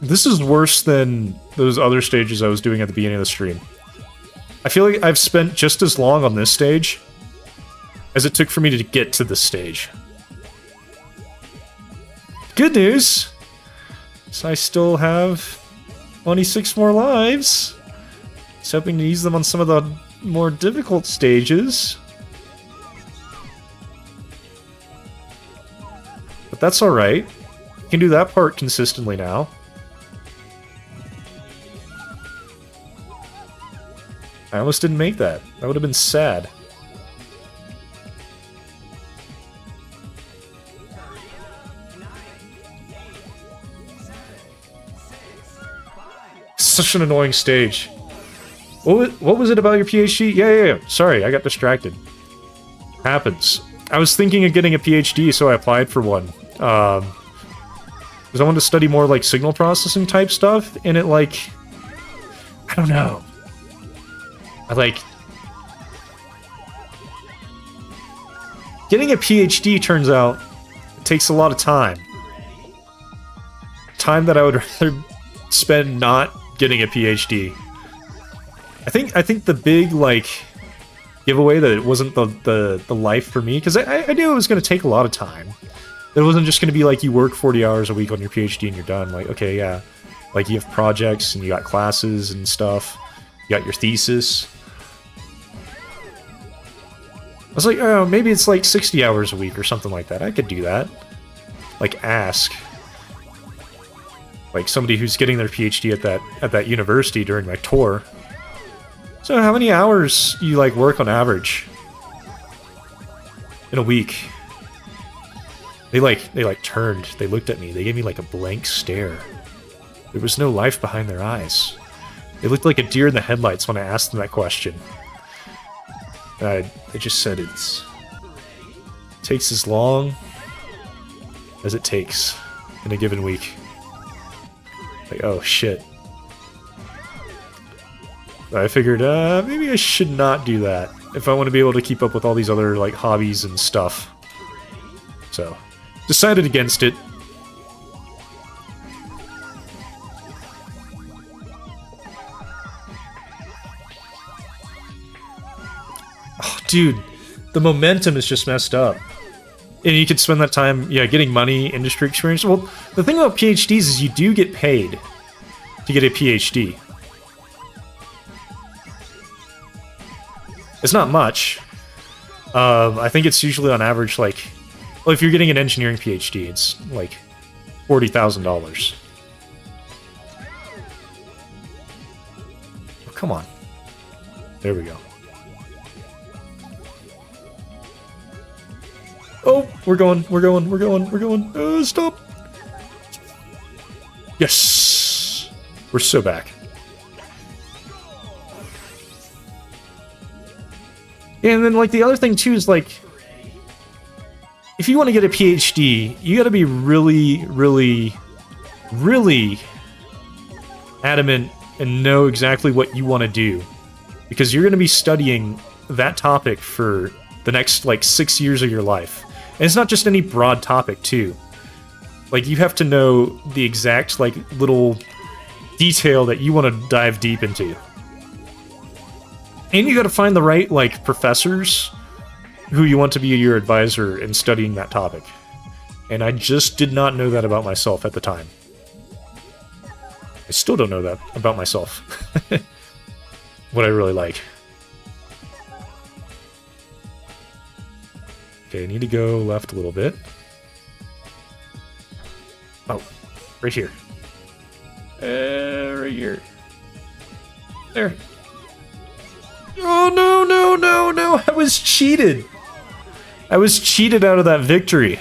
A: This is worse than those other stages I was doing at the beginning of the stream. I feel like I've spent just as long on this stage as it took for me to get to this stage. Good news! So I still have 26 more lives. Just hoping to use them on some of the more difficult stages. But that's alright. You can do that part consistently now. I almost didn't make that. That would have been sad. Such an annoying stage. What was it about your PhD? Yeah. Sorry, I got distracted. Happens. I was thinking of getting a PhD, so I applied for one. Because I wanted to study more, like, signal processing type stuff, and it, like... I don't know. Getting a PhD, turns out, it takes a lot of time. Time that I would rather spend not getting a PhD. I think the big, like, giveaway that it wasn't the life for me, because I knew it was going to take a lot of time. It wasn't just going to be like you work 40 hours a week on your PhD and you're done. Like, okay, yeah. Like, you have projects and you got classes and stuff. You got your thesis. I was like, oh, maybe it's like 60 hours a week or something like that. I could do that. Like, ask. Like, somebody who's getting their PhD at that university during my tour. So how many hours you like work on average in a week? They turned. They looked at me. They gave me like a blank stare. There was no life behind their eyes. They looked like a deer in the headlights when I asked them that question. I just said it takes as long as it takes in a given week. Like, oh shit. I figured, maybe I should not do that if I want to be able to keep up with all these other, like, hobbies and stuff. So, decided against it. Oh, dude, the momentum is just messed up. And you could spend that time, yeah, getting money, industry experience. Well, the thing about PhDs is you do get paid to get a PhD. It's not much. I think it's usually on average, like, well, if you're getting an engineering PhD, it's like $40,000. Oh, come on. There we go. Oh, we're going. Stop. Yes. We're so back. And then, like, the other thing, too, is, like, if you want to get a PhD, you gotta be really, really, really adamant and know exactly what you want to do. Because you're going to be studying that topic for the next, like, 6 years of your life. And it's not just any broad topic, too. Like, you have to know the exact, like, little detail that you want to dive deep into. And you gotta find the right, like, professors who you want to be your advisor in studying that topic. And I just did not know that about myself at the time. I still don't know that about myself. What I really like. Okay, I need to go left a little bit. Oh, right here. Right here. There. Oh, no, I was cheated. I was cheated out of that victory.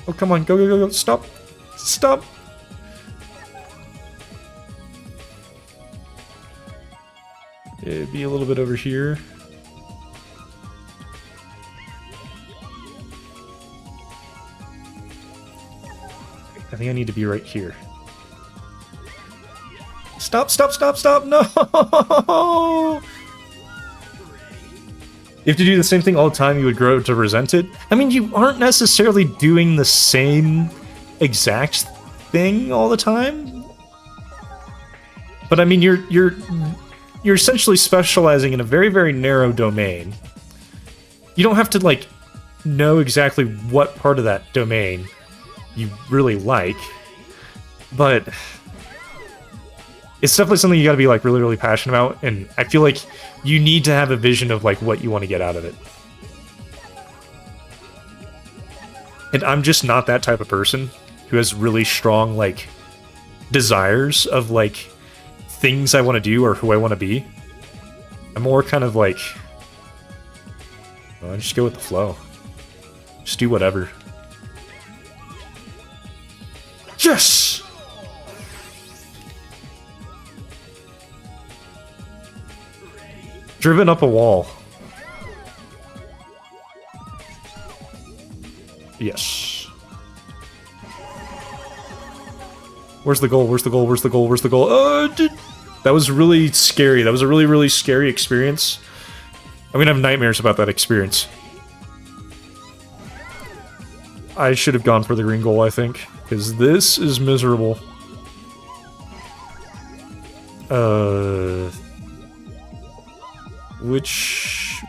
A: Oh, come on, go, stop. Stop. It'd be a little bit over here. I think I need to be right here. Stop, no! You have to do the same thing all the time, you would grow to resent it. I mean, you aren't necessarily doing the same exact thing all the time. But I mean, you're essentially specializing in a very, very narrow domain. You don't have to, like, know exactly what part of that domain you really like, but it's definitely something you gotta be, like, really, really passionate about, and I feel like you need to have a vision of, like, what you want to get out of it. And I'm just not that type of person who has really strong, like, desires of, like, things I want to do or who I want to be. I'm more kind of like, well, just go with the flow. Just do whatever. Yes! Driven up a wall. Yes. Where's the goal? Where's the goal? Where's the goal? Where's the goal? That was really scary. That was a really, really scary experience. I'm gonna have nightmares about that experience. I should have gone for the green goal, I think, because this is miserable.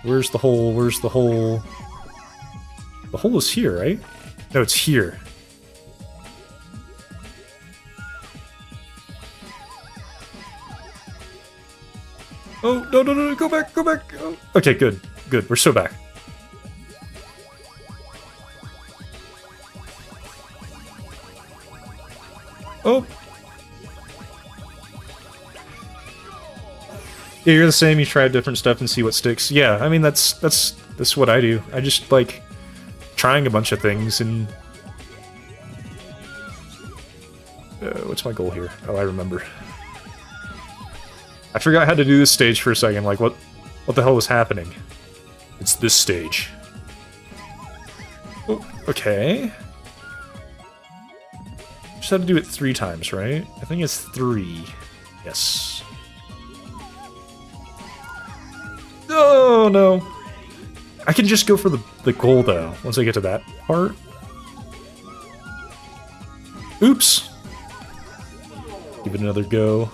A: Where's the hole? Where's the hole? The hole is here, right? No, it's here. Oh, no, go back. Oh. Okay, good. We're so back. Oh! Yeah, you're the same, you try different stuff and see what sticks. Yeah, I mean, that's what I do. I just, like, trying a bunch of things and... what's my goal here? Oh, I remember. I forgot how to do this stage for a second, like, what the hell was happening? It's this stage. Oh, okay. Just had to do it 3 times, right? I think it's 3. Yes. Oh, no. I can just go for the goal, though, once I get to that part. Oops. Give it another go.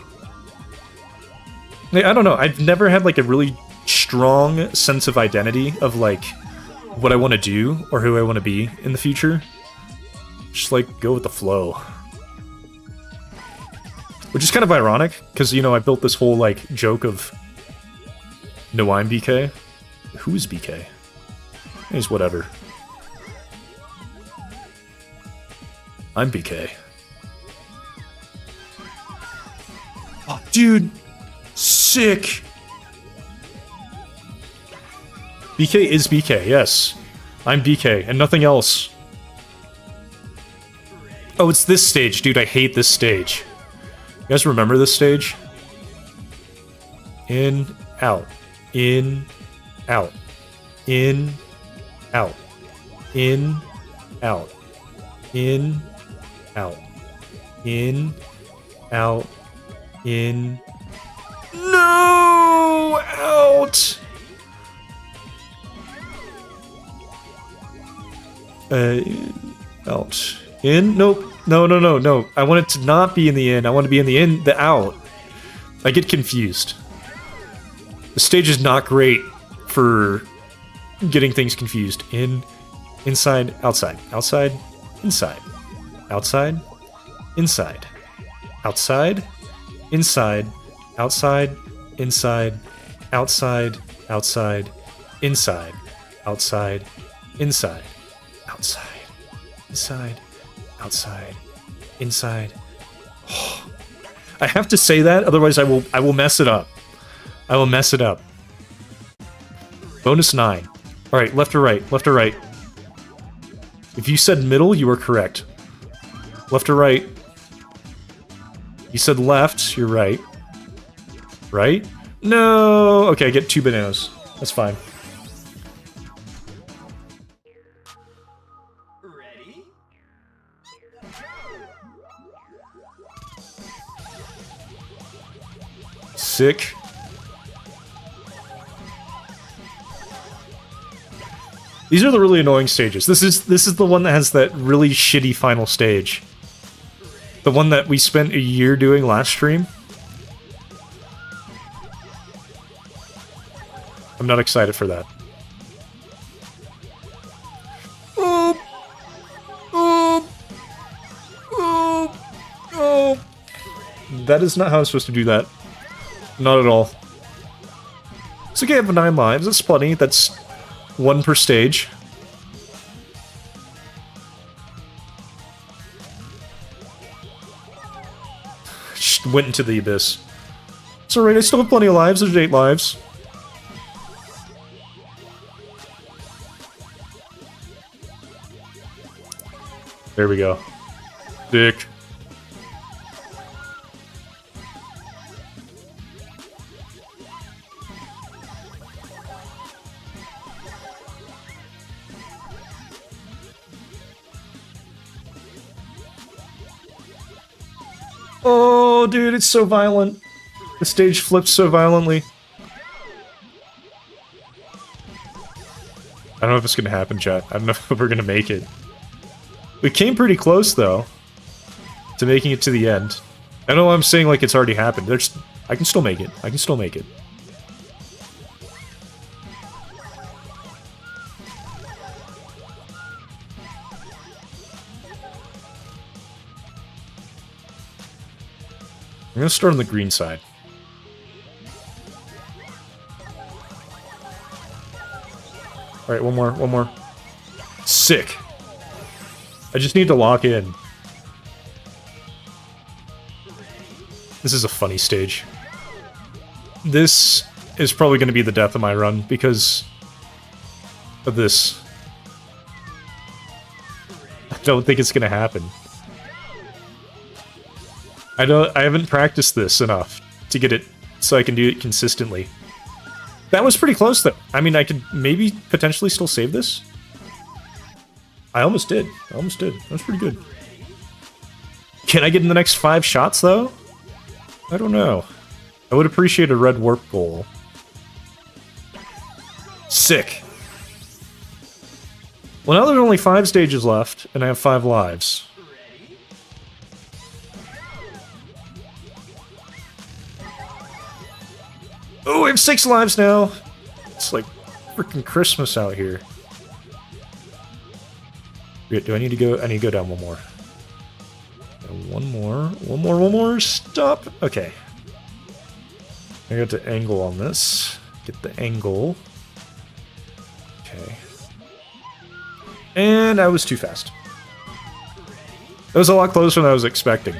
A: I don't know, I've never had, like, a really strong sense of identity of, like, what I want to do or who I want to be in the future. Just, like, go with the flow. Which is kind of ironic, because, you know, I built this whole, like, joke of... No, I'm BK. Who's BK? He's whatever. I'm BK. Oh, dude! Sick! BK is BK, yes. I'm BK, and nothing else. Oh, it's this stage, dude, I hate this stage. You guys remember this stage? In, out. In, out. In, out. In, out. In, out. In, out. In... No! Out! Out. In? Nope. No, no, no, no. I want it to not be in the in. I want to be in the in, the out. I get confused. The stage is not great for getting things confused. In, inside, outside. Outside, inside. Outside, inside. Outside, inside. Outside, inside. Outside, outside. Inside, outside. Inside, outside. Inside, outside. Inside. Oh. I have to say that, otherwise I will mess it up. I will mess it up. Bonus 9. Alright, left or right? Left or right? If you said middle, you are correct. Left or right? You said left, you're right. Right? No! Okay, I get 2 bananas. That's fine.
B: Ready?
A: Sick. These are the really annoying stages. This is the one that has that really shitty final stage. The one that we spent a year doing last stream. I'm not excited for that. Oh, oh, oh, oh. That is not how I'm supposed to do that. Not at all. It's okay, I have 9 lives. That's plenty. That's 1 per stage. Just went into the abyss. It's alright, I still have plenty of lives. There's 8 lives. There we go. Dick. Oh, dude, it's so violent. The stage flips so violently. I don't know if it's gonna happen, chat. I don't know if we're gonna make it. We came pretty close, though, to making it to the end. I know I'm saying like it's already happened. I can still make it. I can still make it. I'm gonna start on the green side. Alright, one more. Sick. I just need to lock in. This is a funny stage. This is probably going to be the death of my run because of this. I don't think it's going to happen. I haven't practiced this enough to get it so I can do it consistently. That was pretty close though. I mean, I could maybe potentially still save this. I almost did. I almost did. That was pretty good. Can I get in the next 5 shots though? I don't know. I would appreciate a red warp goal. Sick. Well, now there's only 5 stages left, and I have 5 lives. Oh, I have 6 lives now! It's like freaking Christmas out here. Wait, do I need to go? I need to go down one more. And one more, stop! Okay. I got the angle on this. Get the angle. Okay. And I was too fast. That was a lot closer than I was expecting.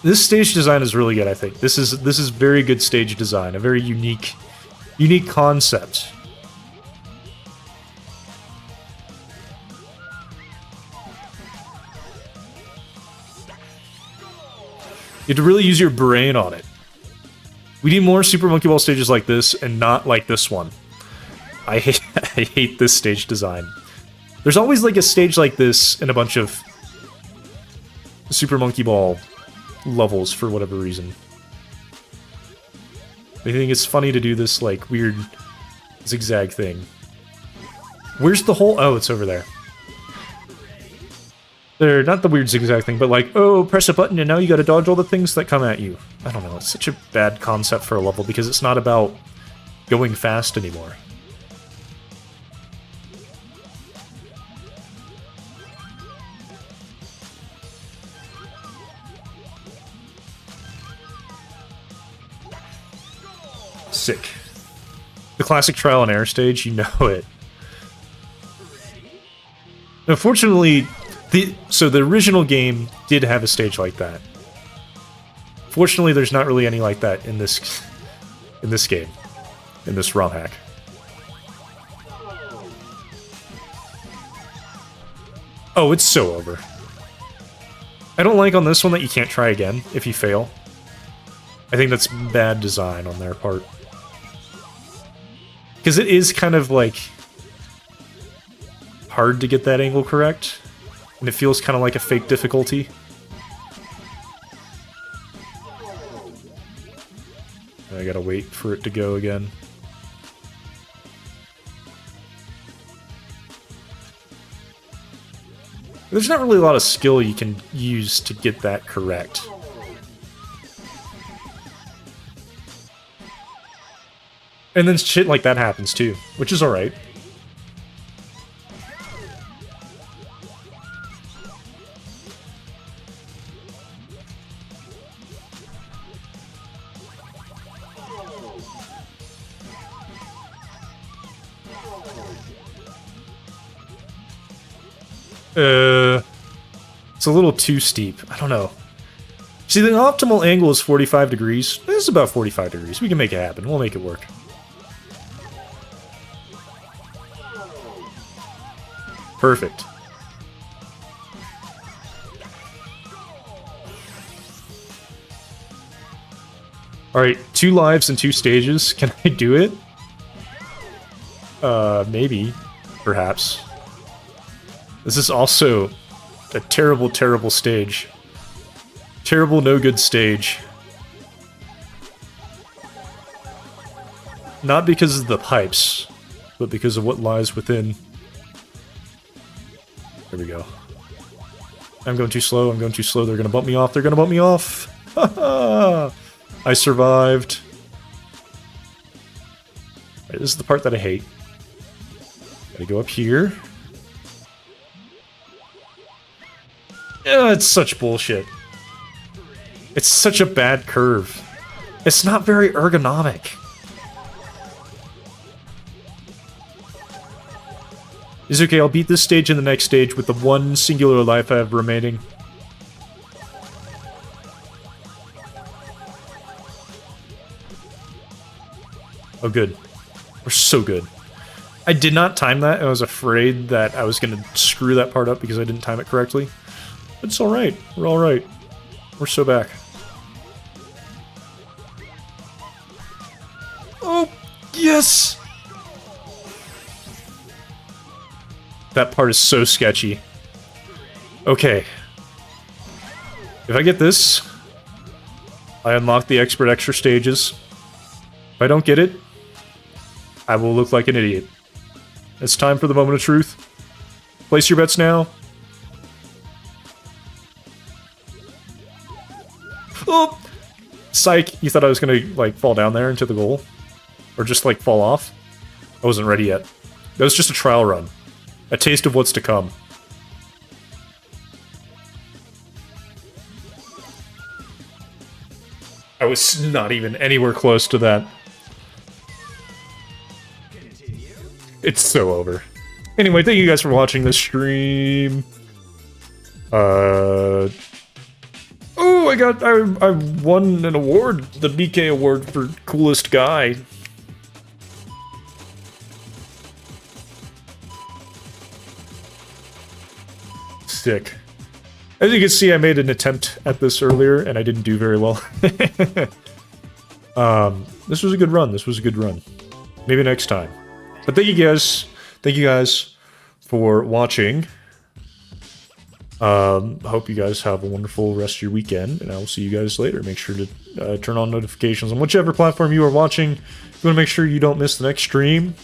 A: This stage design is really good, I think. This is very good stage design, a very unique concept. You have to really use your brain on it. We need more Super Monkey Ball stages like this, and not like this one. I hate this stage design. There's always like a stage like this in a bunch of Super Monkey Ball levels for whatever reason. I think it's funny to do this like weird zigzag thing. Where's the hole? Oh, it's over there. They're not the weird zigzag thing, but like, oh, press a button and now you gotta dodge all the things that come at you. I don't know, it's such a bad concept for a level because it's not about going fast anymore. Sick. The classic trial and error stage, you know it. Unfortunately, so the original game did have a stage like that. Fortunately, there's not really any like that in this game, in this ROM hack. Oh, it's so over. I don't like on this one that you can't try again if you fail. I think that's bad design on their part. Because it is kind of like hard to get that angle correct. And it feels kind of like a fake difficulty. I gotta wait for it to go again. There's not really a lot of skill you can use to get that correct. And then shit like that happens too, which is alright. It's a little too steep. I don't know. See, the optimal angle is 45 degrees. This is about 45 degrees. We can make it happen. We'll make it work. Perfect. Alright, 2 lives and 2 stages. Can I do it? Maybe. Perhaps. This is also a terrible, terrible stage. Terrible, no good stage. Not because of the pipes, but because of what lies within. There we go. I'm going too slow, I'm going too slow. They're gonna bump me off, they're gonna bump me off! Haha! I survived. Right, this is the part that I hate. Gotta go up here. It's such bullshit. It's such a bad curve. It's not very ergonomic. It's okay, I'll beat this stage and the next stage with the one singular life I have remaining. Oh, good. We're so good. I did not time that, and I was afraid that I was going to screw that part up because I didn't time it correctly. But it's alright. We're alright. We're so back. Oh, yes! That part is so sketchy. Okay. If I get this, I unlock the expert extra stages. If I don't get it, I will look like an idiot. It's time for the moment of truth. Place your bets now. Oh! Psych, you thought I was gonna, like, fall down there into the goal? Or just, like, fall off? I wasn't ready yet. That was just a trial run. A taste of what's to come. I was not even anywhere close to that. It's so over. Anyway, thank you guys for watching this stream. Oh, I won an award, the BK award for coolest guy. Sick. As you can see, I made an attempt at this earlier, and I didn't do very well. This was a good run. This was a good run. Maybe next time. But thank you guys for watching. Hope you guys have a wonderful rest of your weekend, and I will see you guys later. Make sure to turn on notifications on whichever platform you are watching. You want to make sure you don't miss the next stream.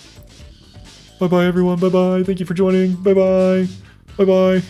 A: Bye-bye, everyone. Bye-bye. Thank you for joining. Bye-bye. Bye-bye.